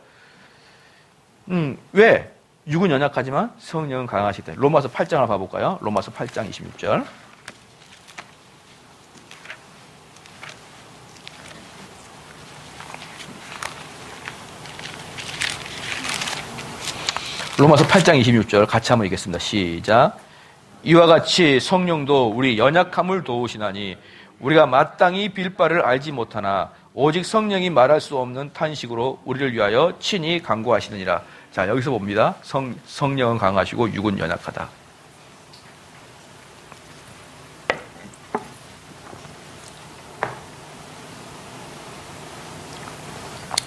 왜? 육은 연약하지만 성령은 강하시다. 로마서 8장을 봐볼까요? 로마서 8장 26절. 로마서 8장 26절 같이 한번 읽겠습니다. 시작. 이와 같이 성령도 우리 연약함을 도우시나니 우리가 마땅히 빌 바를 알지 못하나 오직 성령이 말할 수 없는 탄식으로 우리를 위하여 친히 간구하시느니라. 자, 여기서 봅니다. 성령은 강하시고 육은 연약하다.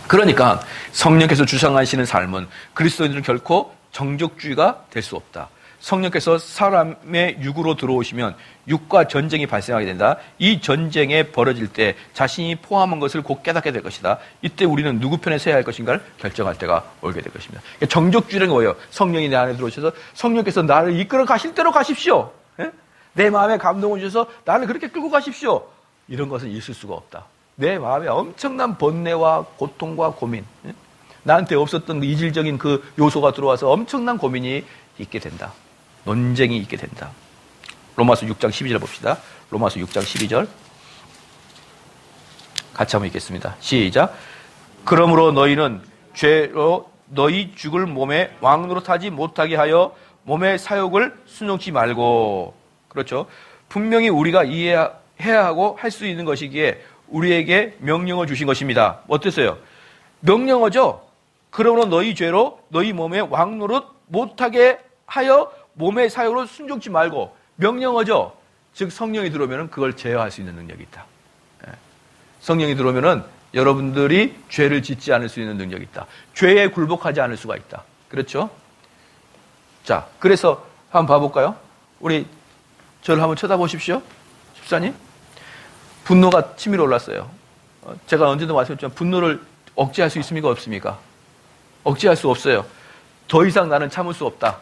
그러니까 성령께서 주장하시는 삶은 그리스도인들은 결코 정적주의가 될 수 없다. 성령께서 사람의 육으로 들어오시면 육과 전쟁이 발생하게 된다. 이 전쟁에 벌어질 때 자신이 포함한 것을 곧 깨닫게 될 것이다. 이때 우리는 누구 편에 서야 할 것인가를 결정할 때가 오게 될 것입니다. 그러니까 정적주의는 뭐예요? 성령이 내 안에 들어오셔서 성령께서 나를 이끌어 가실 대로 가십시오. 내 마음에 감동을 주셔서 나를 그렇게 끌고 가십시오. 이런 것은 있을 수가 없다. 내 마음에 엄청난 번뇌와 고통과 고민, 나한테 없었던 이질적인 그 요소가 들어와서 엄청난 고민이 있게 된다. 논쟁이 있게 된다. 로마서 6장 12절 봅시다. 로마서 6장 12절 같이 한번 읽겠습니다. 시작. 그러므로 너희는 죄로 너희 죽을 몸에 왕노릇하지 못하게 하여 몸의 사욕을 순종치 말고. 그렇죠. 분명히 우리가 이해해야 하고 할 수 있는 것이기에 우리에게 명령을 주신 것입니다. 어땠어요? 명령어죠. 그러므로 너희 죄로 너희 몸에 왕노릇 못하게 하여 몸의 사욕으로 순종치 말고. 명령어죠. 즉 성령이 들어오면 그걸 제어할 수 있는 능력이 있다. 성령이 들어오면 여러분들이 죄를 짓지 않을 수 있는 능력이 있다. 죄에 굴복하지 않을 수가 있다. 그렇죠? 자, 그래서 한번 봐볼까요? 우리 저를 한번 쳐다보십시오. 집사님. 분노가 치밀어 올랐어요. 제가 언제도 말씀드렸지만 분노를 억제할 수 있습니까? 없습니까? 억제할 수 없어요. 더 이상 나는 참을 수 없다.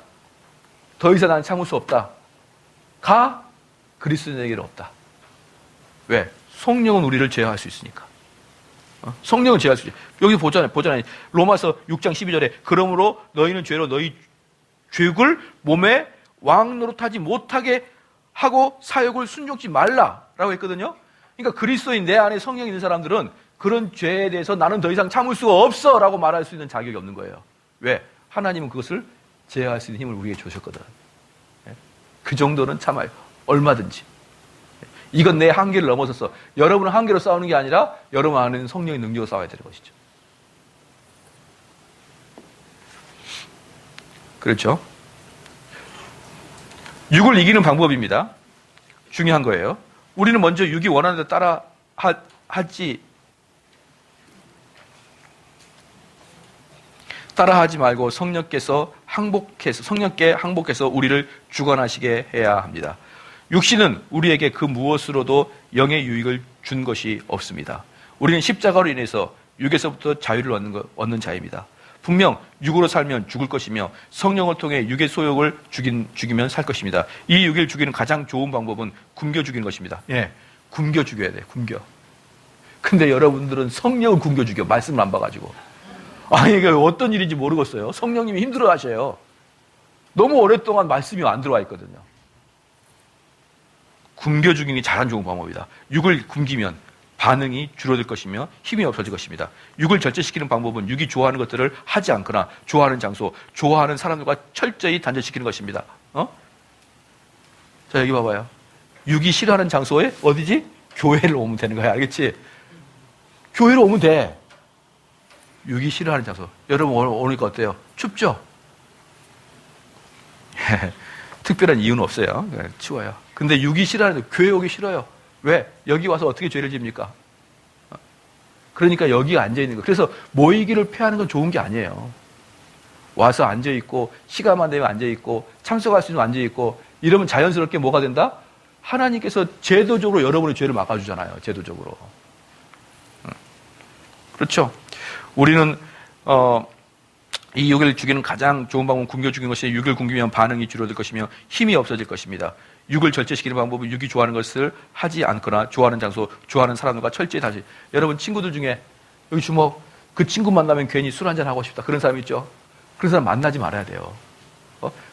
더 이상 나는 참을 수 없다. 가? 그리스도인에게는 없다. 왜? 성령은 우리를 제어할 수 있으니까. 성령은 제어할 수 있어요. 여기 보잖아요. 로마서 6장 12절에 그러므로 너희는 죄로 너희 죄를 몸에 왕노릇하지 못하게 하고 사욕을 순종치 말라라고 했거든요. 그러니까 그리스도인 내 안에 성령이 있는 사람들은 그런 죄에 대해서 나는 더 이상 참을 수 없어라고 말할 수 있는 자격이 없는 거예요. 왜? 하나님은 그것을 제어할 수 있는 힘을 우리에게 주셨거든. 그 정도는 참아요. 얼마든지. 이건 내 한계를 넘어섰어. 여러분은 한계로 싸우는 게 아니라 여러분 안에는 성령의 능력으로 싸워야 되는 것이죠. 그렇죠? 육을 이기는 방법입니다. 중요한 거예요. 우리는 먼저 육이 원하는 대로 따라 하지 말고 성령께 항복해서 우리를 주관하시게 해야 합니다. 육신은 우리에게 그 무엇으로도 영의 유익을 준 것이 없습니다. 우리는 십자가로 인해서 육에서부터 자유를 얻는 자입니다. 분명 육으로 살면 죽을 것이며 성령을 통해 육의 소욕을 죽이면 살 것입니다. 이 육을 죽이는 가장 좋은 방법은 굶겨 죽이는 것입니다. 예, 굶겨 죽여야 돼. 굶겨. 근데 여러분들은 성령을 굶겨 죽여. 말씀을 안 봐가지고. 이게 어떤 일인지 모르겠어요. 성령님이 힘들어 하셔요. 너무 오랫동안 말씀이 안 들어와 있거든요. 굶겨 죽이는 게 가장 좋은 방법이다. 육을 굶기면 반응이 줄어들 것이며 힘이 없어질 것입니다. 육을 절제시키는 방법은 육이 좋아하는 것들을 하지 않거나 좋아하는 장소, 좋아하는 사람들과 철저히 단절시키는 것입니다. 자, 여기 봐봐요. 육이 싫어하는 장소에 어디지? 교회를 오면 되는 거야. 알겠지? 교회로 오면 돼. 육이 싫어하는 장소. 여러분 오니까 어때요? 춥죠? 특별한 이유는 없어요. 추워요. 근데 육이 싫어하는데 교회 오기 싫어요. 왜? 여기 와서 어떻게 죄를 집니까? 그러니까 여기 앉아있는 거. 그래서 모이기를 피하는 건 좋은 게 아니에요. 와서 앉아있고 시간만 되면 앉아있고 참석할 수 있으면 앉아있고 이러면 자연스럽게 뭐가 된다? 하나님께서 제도적으로 여러분의 죄를 막아주잖아요. 제도적으로. 그렇죠? 우리는 이 육을 죽이는 가장 좋은 방법은 굶겨 죽이는 것이 육을 굶기면 반응이 줄어들 것이며 힘이 없어질 것입니다. 육을 절제시키는 방법은 육이 좋아하는 것을 하지 않거나 좋아하는 장소, 좋아하는 사람들과 철저히 다시. 여러분 친구들 중에 여기 주먹 그 친구 만나면 괜히 술 한잔 하고 싶다. 그런 사람 있죠? 그런 사람 만나지 말아야 돼요.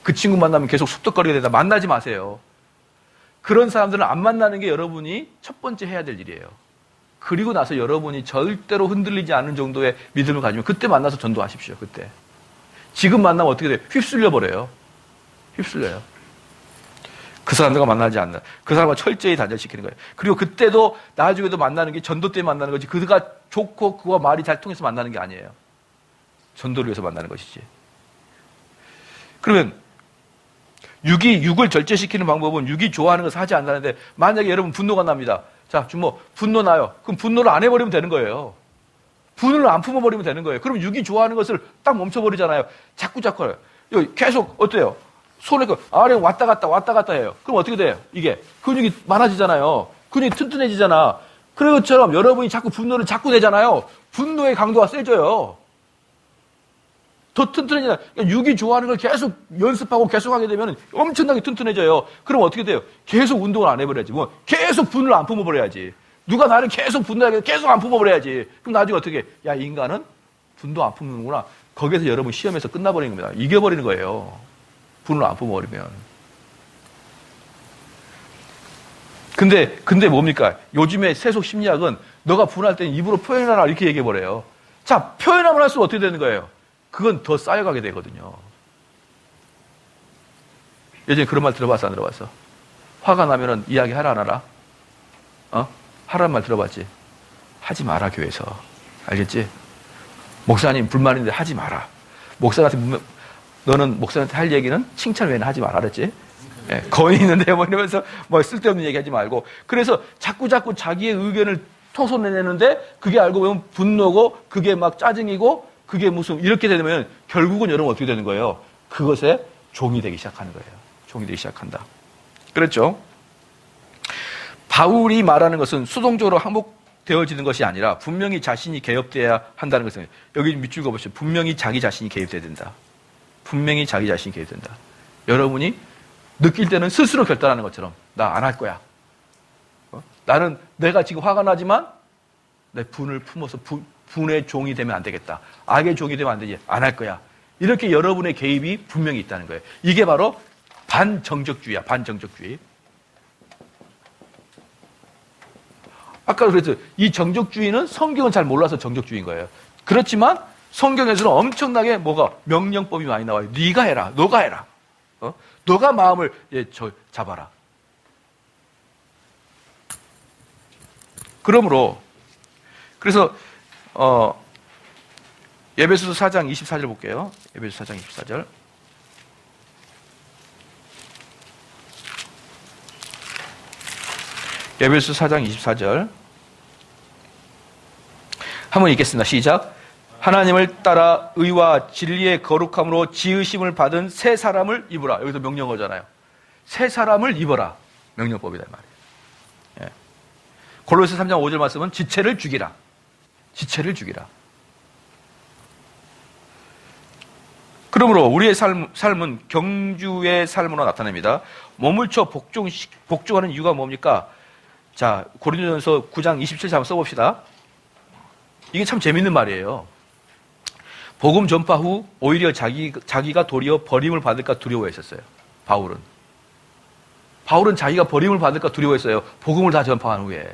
그 친구 만나면 계속 쑥덕거리게 된다. 만나지 마세요. 그런 사람들은 안 만나는 게 여러분이 첫 번째 해야 될 일이에요. 그리고 나서 여러분이 절대로 흔들리지 않는 정도의 믿음을 가지면 그때 만나서 전도하십시오. 그때. 지금 만나면 어떻게 돼요? 휩쓸려 버려요. 휩쓸려요. 그 사람들과 만나지 않는. 그 사람과 철저히 단절시키는 거예요. 그리고 그때도 나중에도 만나는 게 전도 때문에 만나는 거지. 그가 좋고 그와 말이 잘 통해서 만나는 게 아니에요. 전도를 위해서 만나는 것이지. 그러면 육을 절제시키는 방법은 육이 좋아하는 것을 하지 않는다는데 만약에 여러분 분노가 납니다. 자, 주모 분노 나요. 그럼 분노를 안 해버리면 되는 거예요. 분노를 안 품어버리면 되는 거예요. 그럼 육이 좋아하는 것을 딱 멈춰버리잖아요. 자꾸 해요. 계속 어때요? 손에 아래 왔다 갔다 해요. 그럼 어떻게 돼요? 이게 근육이 많아지잖아요. 근육이 튼튼해지잖아. 그런 것처럼 여러분이 자꾸 분노를 자꾸 내잖아요. 분노의 강도가 세져요. 더 튼튼해지잖아요. 그러니까 육이 좋아하는 걸 계속 연습하고 계속 하게 되면 엄청나게 튼튼해져요. 그럼 어떻게 돼요? 계속 운동을 안 해버려야지. 계속 분노를 안 품어버려야지. 누가 나를 계속 분노하게 계속 안 품어버려야지. 그럼 나중에 어떻게 해? 야, 이 인간은 분노 안 품는구나. 거기에서 여러분 시험에서 끝나버리는 겁니다. 이겨버리는 거예요. 분노를 안 품어버리면. 근데 뭡니까? 요즘에 세속 심리학은 너가 분할 때는 입으로 표현하라 이렇게 얘기해버려요. 자, 표현하면 할수록 어떻게 되는 거예요? 그건 더 쌓여가게 되거든요. 예전에 그런 말 들어봤어, 안 들어봤어? 화가 나면은 이야기 하라, 안 하라? 하라는 말 들어봤지? 하지 마라, 교회에서. 알겠지? 목사님 불만인데 하지 마라. 너는 목사한테 할 얘기는 칭찬 외에는 하지 마라 그랬지? 예, 거의 있는데 뭐 이러면서 뭐 쓸데없는 얘기 하지 말고. 그래서 자꾸 자기의 의견을 토소내내는데 그게 알고 보면 분노고 그게 막 짜증이고 그게 무슨 이렇게 되면 결국은 여러분 어떻게 되는 거예요? 그것에 종이 되기 시작하는 거예요. 종이 되기 시작한다. 그랬죠? 바울이 말하는 것은 수동적으로 되어지는 것이 아니라 분명히 자신이 개입돼야 한다는 것은, 여기 밑줄 그어보시죠. 분명히 자기 자신이 개입돼야 된다. 분명히 자기 자신이 개입된다. 여러분이 느낄 때는 스스로 결단하는 것처럼 나 안 할 거야. 나는 내가 지금 화가 나지만 내 분을 품어서 분의 종이 되면 안 되겠다. 악의 종이 되면 안 되지. 안 할 거야. 이렇게 여러분의 개입이 분명히 있다는 거예요. 이게 바로 반정적주의야. 반정적주의. 아까 그랬죠. 이 정적주의는 성경은 잘 몰라서 정적주의인 거예요. 그렇지만 성경에서는 엄청나게 뭐가 명령법이 많이 나와요. 네가 해라. 너가 해라. 너가 마음을 잡아라. 그러므로 그래서 에베소서 4장 24절 볼게요. 에베소서 4장 24절. 에베소서 4장 24절. 한번 읽겠습니다. 시작. 하나님을 따라 의와 진리의 거룩함으로 지으심을 받은 새 사람을 입으라. 여기서 명령어잖아요. 새 사람을 입어라. 명령법이다 말이에요. 예. 골로새 3장 5절 말씀은 지체를 죽이라. 지체를 죽이라. 그러므로 우리의 삶은 경주의 삶으로 나타납니다. 머물쳐 복종하는 이유가 뭡니까? 자, 고린도전서 9장 27절 한번 써봅시다. 이게 참 재밌는 말이에요. 복음 전파 후 오히려 자기가 도리어 버림을 받을까 두려워했었어요. 바울은 자기가 버림을 받을까 두려워했어요. 복음을 다 전파한 후에.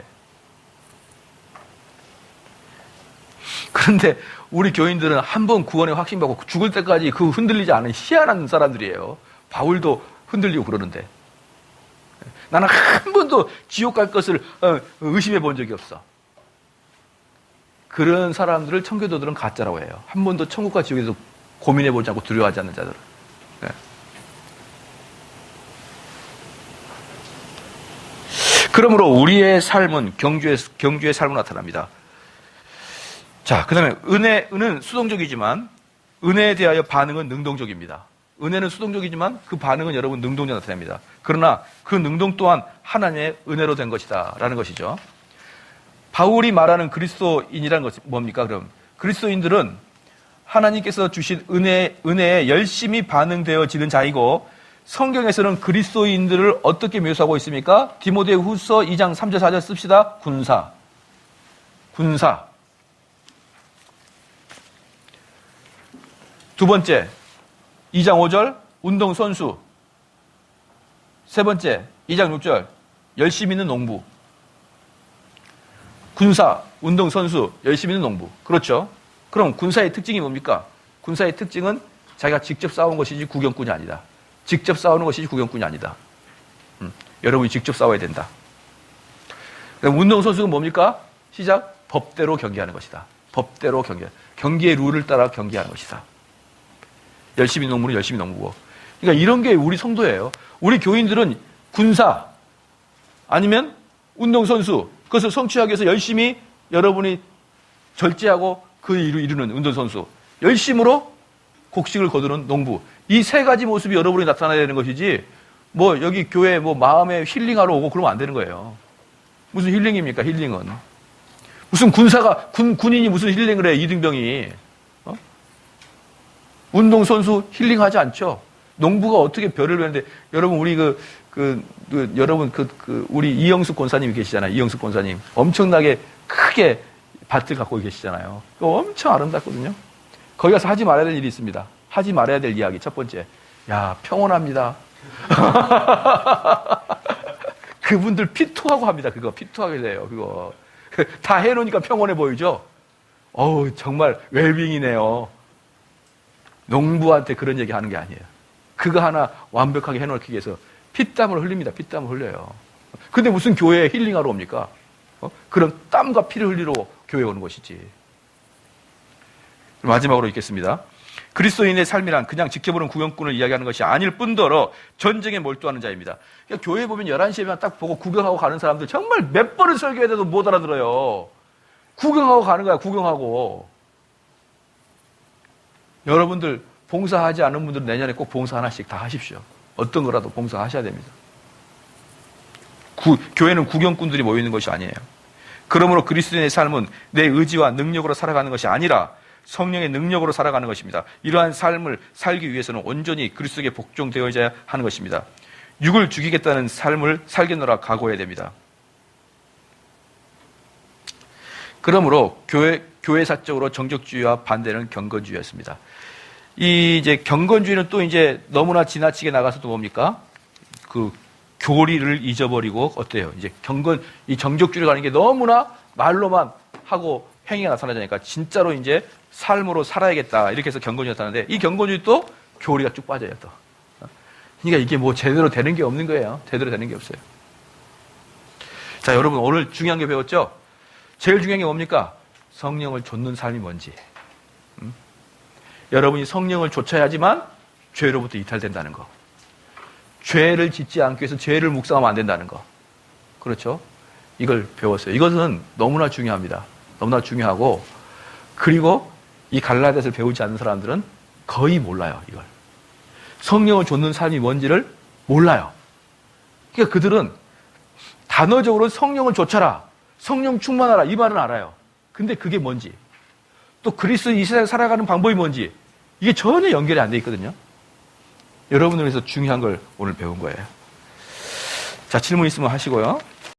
그런데 우리 교인들은 한 번 구원에 확신받고 죽을 때까지 그 흔들리지 않은 희한한 사람들이에요. 바울도 흔들리고 그러는데. 나는 한 번도 지옥 갈 것을 의심해 본 적이 없어. 그런 사람들을 청교도들은 가짜라고 해요. 한 번도 천국과 지옥에 대해서 고민해 보지 않고 두려워하지 않는 자들은. 네. 그러므로 우리의 삶은 경주의 삶으로 나타납니다. 자, 그 다음에 은혜는 수동적이지만 은혜에 대하여 반응은 능동적입니다. 은혜는 수동적이지만 그 반응은 여러분 능동적으로 나타납니다. 그러나 그 능동 또한 하나님의 은혜로 된 것이다 라는 것이죠. 바울이 말하는 그리스도인이라는 것이 뭡니까? 그럼 그리스도인들은 하나님께서 주신 은혜에 열심히 반응되어지는 자이고, 성경에서는 그리스도인들을 어떻게 묘사하고 있습니까? 디모데후서 2장 3절 4절 씁시다. 군사. 두 번째 2장 5절 운동선수. 세 번째 2장 6절 열심히 있는 농부. 군사, 운동선수, 열심히 있는 농부. 그렇죠? 그럼 군사의 특징이 뭡니까? 군사의 특징은 자기가 직접 싸운 것이지 구경꾼이 아니다. 직접 싸우는 것이지 구경꾼이 아니다. 여러분이 직접 싸워야 된다. 운동선수는 뭡니까? 시작. 법대로 경기하는 것이다. 법대로 경기의 룰을 따라 경기하는 것이다. 열심히 농부는 열심히 농부고. 그러니까 이런 게 우리 성도예요. 우리 교인들은 군사 아니면 운동선수, 그것을 성취하기 위해서 열심히 여러분이 절제하고 그 일을 이루는 운동선수, 열심으로 곡식을 거두는 농부. 이 세 가지 모습이 여러분이 나타나야 되는 것이지, 뭐 여기 교회 뭐 마음에 힐링하러 오고 그러면 안 되는 거예요. 무슨 힐링입니까? 힐링은. 무슨 군인이 무슨 힐링을 해, 이등병이. 운동선수 힐링하지 않죠. 농부가 어떻게 별을 베는데, 여러분 우리 여러분 우리 이영숙 권사님이 계시잖아요. 이영숙 권사님 엄청나게 크게 밭을 갖고 계시잖아요. 엄청 아름답거든요. 거기 가서 하지 말아야 될 일이 있습니다. 하지 말아야 될 이야기 첫 번째. 야, 평온합니다. 그분들 피투하고 합니다. 그거 피투하게 돼요. 그거 다 해놓으니까 평온해 보이죠. 어우, 정말 웰빙이네요. 농부한테 그런 얘기 하는 게 아니에요. 그거 하나 완벽하게 해놓기 위해서 피땀을 흘립니다. 피땀을 흘려요. 근데 무슨 교회에 힐링하러 옵니까? 그런 땀과 피를 흘리러 교회에 오는 것이지. 마지막으로 읽겠습니다. 그리스도인의 삶이란 그냥 지켜보는 구경꾼을 이야기하는 것이 아닐 뿐더러 전쟁에 몰두하는 자입니다. 그러니까 교회에 보면 11시에만 딱 보고 구경하고 가는 사람들 정말 몇 번을 설교해도 못 알아들어요. 구경하고 가는 거야, 구경하고. 여러분들 봉사하지 않은 분들은 내년에 꼭 봉사 하나씩 다 하십시오. 어떤 거라도 봉사하셔야 됩니다. 교회는 구경꾼들이 모이는 것이 아니에요. 그러므로 그리스도인의 삶은 내 의지와 능력으로 살아가는 것이 아니라 성령의 능력으로 살아가는 것입니다. 이러한 삶을 살기 위해서는 온전히 그리스도에게 복종되어야 하는 것입니다. 육을 죽이겠다는 삶을 살겠노라 각오해야 됩니다. 그러므로 교회사적으로 정적주의와 반대는 경건주의였습니다. 이 이제 경건주의는 또 이제 너무나 지나치게 나가서 또 뭡니까? 그 교리를 잊어버리고 어때요? 이제 이 정적주의를 가는 게 너무나 말로만 하고 행위가 나타나자니까 진짜로 이제 삶으로 살아야겠다. 이렇게 해서 경건주의 나타나는데 이 경건주의 또 교리가 쭉 빠져요 또. 그러니까 이게 뭐 제대로 되는 게 없는 거예요. 제대로 되는 게 없어요. 자, 여러분 오늘 중요한 게 배웠죠? 제일 중요한 게 뭡니까? 성령을 좇는 삶이 뭔지. 여러분이 성령을 좇아야지만 죄로부터 이탈된다는 거. 죄를 짓지 않기 위해서 죄를 묵상하면 안 된다는 거. 그렇죠? 이걸 배웠어요. 이것은 너무나 중요합니다. 너무나 중요하고, 그리고 이 갈라디아서를 배우지 않는 사람들은 거의 몰라요, 이걸. 성령을 좇는 삶이 뭔지를 몰라요. 그러니까 그들은 단어적으로 성령을 좇아라, 성령 충만하라, 이 말은 알아요. 근데 그게 뭔지, 또 그리스도 이 세상에 살아가는 방법이 뭔지, 이게 전혀 연결이 안 돼 있거든요. 여러분을 위해서 중요한 걸 오늘 배운 거예요. 자, 질문 있으면 하시고요.